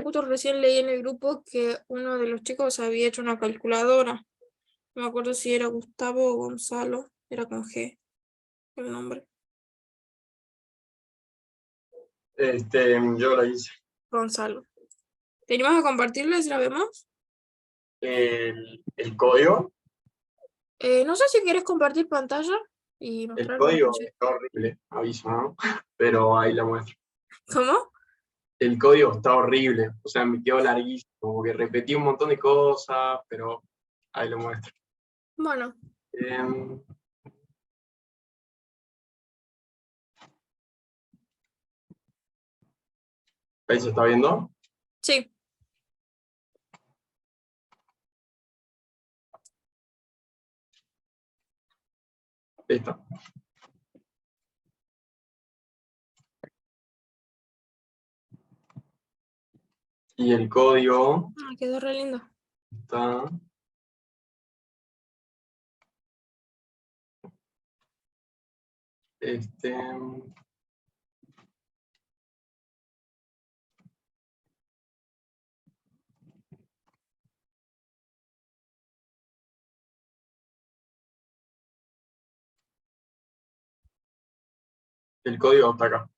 Justo recién leí en el grupo que uno de los chicos había hecho una calculadora. No me acuerdo si era Gustavo o Gonzalo, era con G el nombre. Yo la hice. Gonzalo. ¿Te animas a compartirla si la vemos? El código. No sé si quieres compartir pantalla y El mostrar código está horrible, aviso, ¿no? Pero ahí la muestro. ¿Cómo? El código está horrible, o sea, me quedó larguísimo, porque repetí un montón de cosas, pero ahí lo muestro. Bueno, ¿Ahí se está viendo? sí. Esta. Y el código Quedó re lindo. está... El código está acá.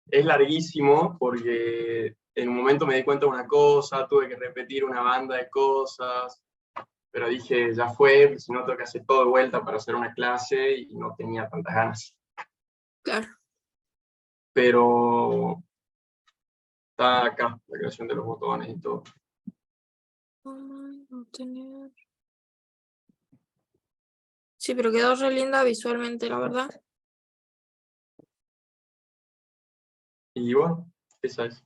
Es larguísimo porque en un momento me di cuenta de una cosa, tuve que repetir una banda de cosas, pero dije, ya fue, si no tengo que hacer todo de vuelta para hacer una clase y no tenía tantas ganas. Claro. Pero está acá, la creación de los botones y todo. Sí, pero quedó re linda visualmente, la verdad. Y bueno, esa es.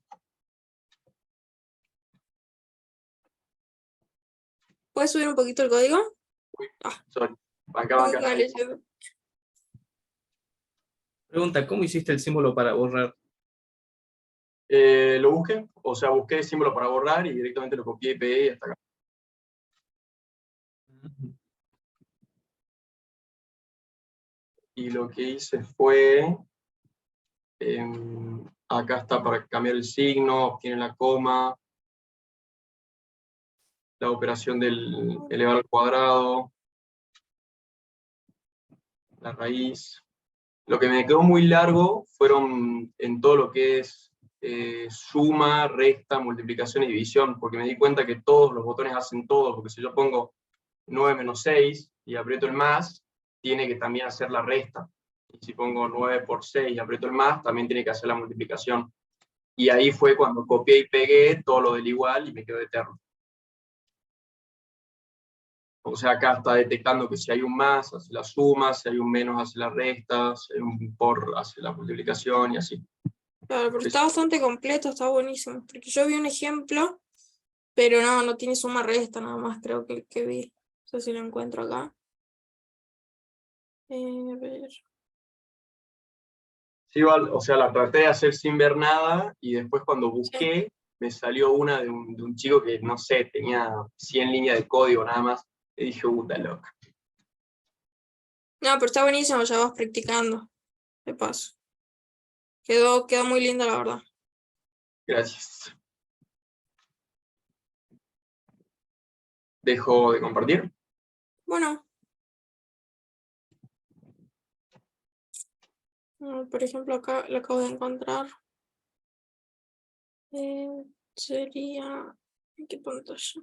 ¿Puedes subir un poquito el código? Sorry. Acá. Dale, Pregunta, ¿cómo hiciste el símbolo para borrar? Lo busqué, o sea, busqué el símbolo para borrar y directamente lo copié y pegué y hasta acá. Y lo que hice fue, acá está para cambiar el signo, obtiene la coma, la operación del elevar al cuadrado, la raíz. Lo que me quedó muy largo fueron en todo lo que es suma, resta, multiplicación y división, porque me di cuenta que todos los botones hacen todo, porque si yo pongo 9 menos 6 y aprieto el más, tiene que también hacer la resta. Y si pongo 9 por 6 y aprieto el más, también tiene que hacer la multiplicación. Y ahí fue cuando copié y pegué todo lo del igual y me quedó eterno. O sea, acá está detectando que si hay un más, hace la suma, si hay un menos, hace la resta, si hay un por, hace la multiplicación y así. Claro, pero está bastante completo, está buenísimo. Porque yo vi un ejemplo, pero no tiene suma resta, nada más creo que el que vi. No sé si lo encuentro acá. A ver. Sí, igual, o sea, la traté de hacer sin ver nada y después cuando busqué, me salió una de un chico que, no sé, tenía 100 líneas de código nada más. Y dije, puta loca. No, pero está buenísimo, ya vas practicando. De paso. Quedó muy linda, la verdad. Gracias. Dejo de compartir. Bueno. Por ejemplo, acá lo acabo de encontrar. Sería... ¿En qué pantalla?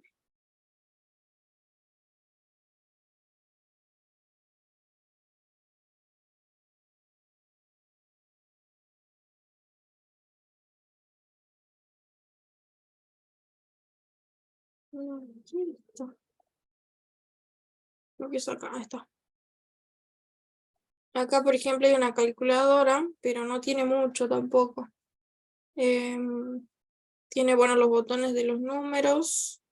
No, aquí está. Creo que es acá, ahí está. Acá, por ejemplo, hay una calculadora, pero no tiene mucho tampoco. Tiene, bueno, los botones de los números,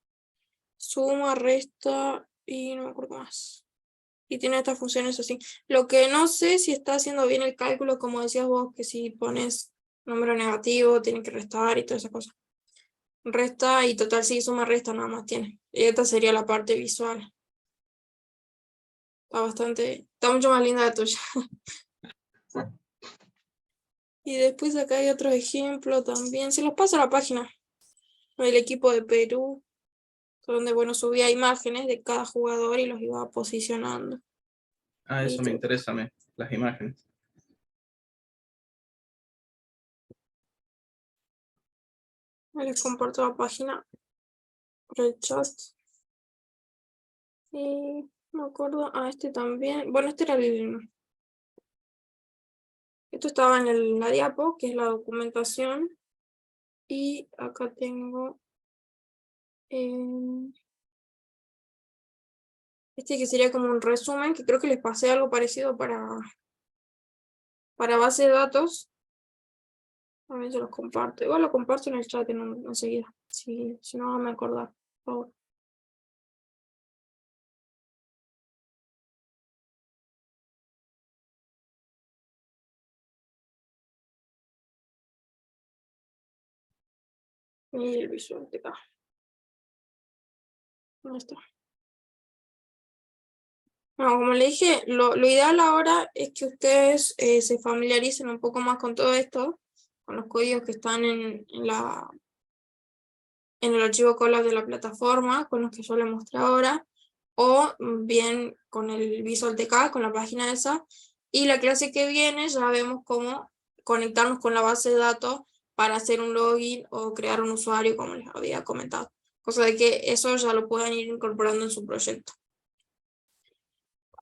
suma, resta y no me acuerdo más. Y tiene estas funciones así. Lo que no sé si está haciendo bien el cálculo, como decías vos, que si pones número negativo, tiene que restar y todas esas cosas. Resta y total, sí, suma, resta, nada más tiene. Y esta sería la parte visual. Está mucho más linda la tuya. Y después acá hay otro ejemplo también. Se los paso a la página. El equipo de Perú, donde, bueno, subía imágenes de cada jugador y los iba posicionando. Ah, eso me interesa a mí, las imágenes. Les comparto la página por el chat. Y me acuerdo, este también. Bueno, este era esto estaba en la diapo, que es la documentación. Y acá tengo este que sería como un resumen, que creo que les pasé algo parecido para base de datos. También se los comparto. Igual lo comparto en el chat enseguida. Si no me acordar, por favor. Y el visual de acá. ¿Dónde está? No, como le dije, lo ideal ahora es que ustedes se familiaricen un poco más con todo esto, con los códigos que están en el archivo Colab de la plataforma, con los que yo les mostré ahora, o bien con el Visual TK, con la página esa, y la clase que viene ya vemos cómo conectarnos con la base de datos para hacer un login o crear un usuario, como les había comentado. Cosa de que eso ya lo puedan ir incorporando en su proyecto.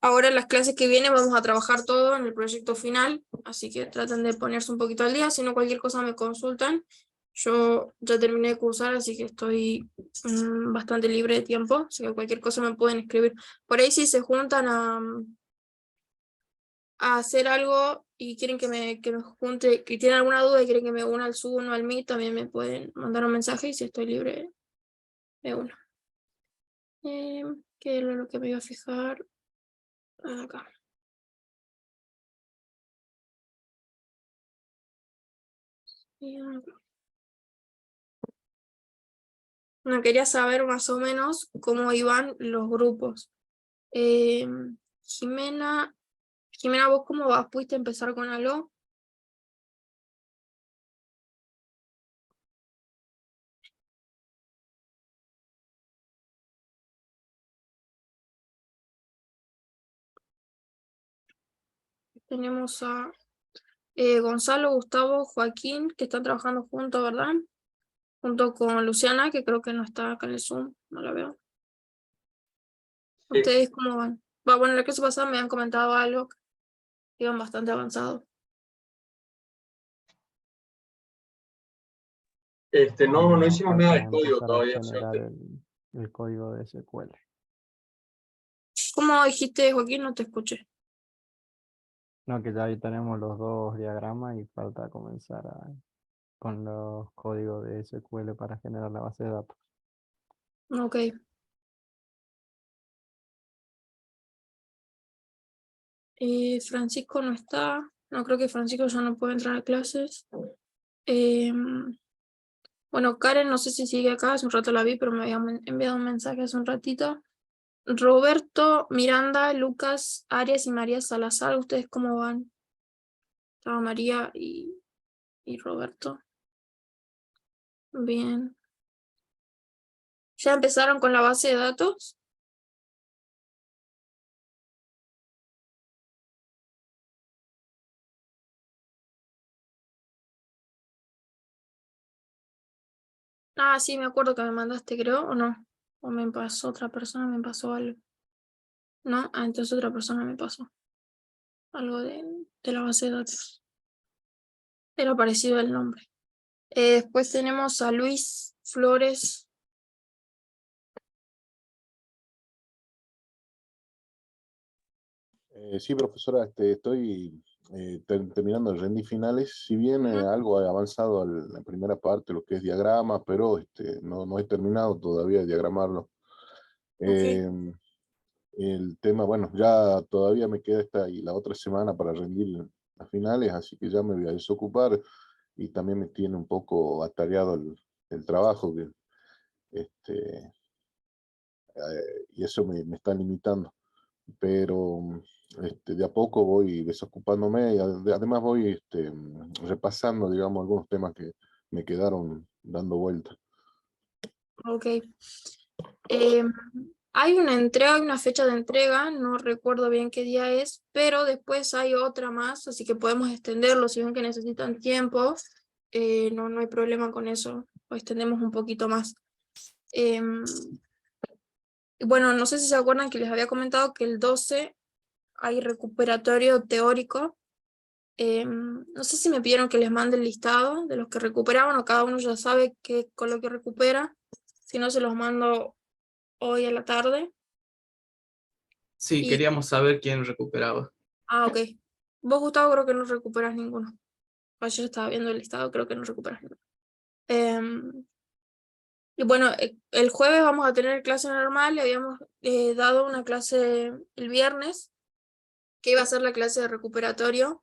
Ahora en las clases que vienen vamos a trabajar todo en el proyecto final, así que traten de ponerse un poquito al día, si no cualquier cosa me consultan. Yo ya terminé de cursar, así que estoy bastante libre de tiempo, así que cualquier cosa me pueden escribir. Por ahí si se juntan a hacer algo y quieren que me junte, que tienen alguna duda y quieren que me una al Zoom o al Meet, también me pueden mandar un mensaje y si estoy libre de uno. ¿Qué era lo que me iba a fijar? Acá. No, quería saber más o menos cómo iban los grupos. Jimena, ¿vos cómo vas? ¿Pudiste empezar con algo? Tenemos a Gonzalo, Gustavo, Joaquín, que están trabajando juntos, ¿verdad? Junto con Luciana, que creo que no está acá en el Zoom, no la veo. ¿Ustedes cómo van? Bueno, la clase pasada me han comentado algo, que iban bastante avanzados. No hicimos nada de Falta código empezar a todavía. generar el código de SQL. ¿Cómo dijiste, Joaquín? No te escuché. No, que ya ahí tenemos los dos diagramas y falta comenzar con los códigos de SQL para generar la base de datos. Ok. Francisco no está. No creo que Francisco ya no puede entrar a clases. Bueno, Karen no sé si sigue acá, hace un rato la vi, pero me había enviado un mensaje hace un ratito. Roberto, Miranda, Lucas, Arias y María Salazar, ¿ustedes cómo van? Estaba María y Roberto. Bien. ¿Ya empezaron con la base de datos? Ah, sí, me acuerdo que me mandaste, creo, ¿o no? O me pasó otra persona, me pasó algo. ¿No? Ah, entonces otra persona me pasó algo de la base de datos. Era parecido el nombre. Después tenemos a Luis Flores. Sí, profesora, estoy terminando de rendir finales, si bien Ujú. algo he avanzado la primera parte, lo que es diagrama, pero no he terminado todavía de diagramarlo. Ok, El tema, bueno, ya todavía me queda esta y la otra semana para rendir las finales, así que ya me voy a desocupar y también me tiene un poco atareado el trabajo, este, y eso me está limitando. Pero de a poco voy desocupándome y además voy repasando, digamos, algunos temas que me quedaron dando vuelta. ok. Em, Hay una entrega, hay una fecha de entrega, no recuerdo bien qué día es, pero después hay otra más, así que podemos extenderlo si ven que necesitan tiempo. No hay problema con eso, lo extendemos un poquito más. Em, bueno, no sé si se acuerdan que les había comentado que el 12 hay recuperatorio teórico. No sé si me pidieron que les mande el listado de los que recuperaban o cada uno ya sabe con lo que recupera. Si no, se los mando hoy a la tarde. Sí, Y, queríamos saber quién recuperaba. ok. Vos, Gustavo, creo que no recuperas ninguno. Yo estaba viendo el listado, creo que no recuperas ninguno. Y bueno, el jueves vamos a tener clase normal. Le habíamos dado una clase el viernes, que iba a ser la clase de recuperatorio,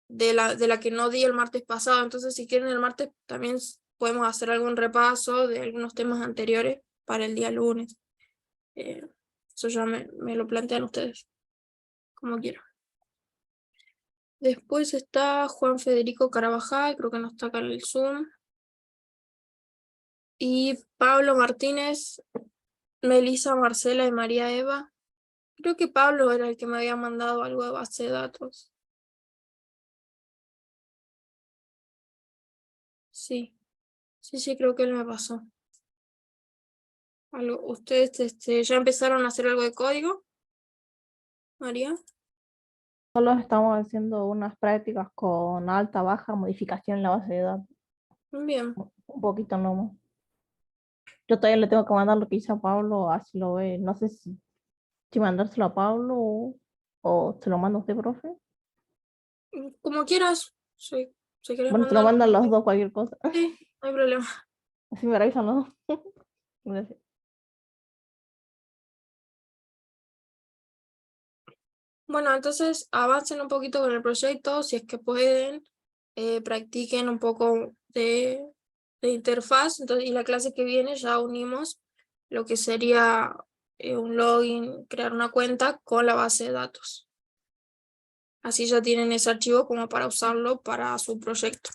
de la que no di el martes pasado. Entonces, si quieren el martes, también podemos hacer algún repaso de algunos temas anteriores para el día lunes. Eso ya me lo plantean ustedes, como quieran. Después está Juan Federico Carabajal, creo que no está acá en el Zoom. Y Pablo Martínez, Melissa Marcela y María Eva. Creo que Pablo era el que me había mandado algo de base de datos. Sí, sí, creo que él me pasó. ¿Ustedes ya empezaron a hacer algo de código, María? Solo estamos haciendo unas prácticas con alta, baja, modificación en la base de datos. Bien, Un poquito nomás. Yo todavía le tengo que mandar lo que hizo a Pablo, así lo ve. No sé si mandárselo a Pablo o se lo manda a usted, profe. como quieras. Sí, si quieres Bueno, se lo mandarlo. mandan los dos, cualquier cosa. Sí, no hay problema. Así me revisan los dos. Gracias. Bueno, entonces avancen un poquito con el proyecto, si es que pueden, practiquen un poco de interfaz. Entonces, y la clase que viene ya unimos lo que sería un login, crear una cuenta con la base de datos. Así ya tienen ese archivo como para usarlo para su proyecto.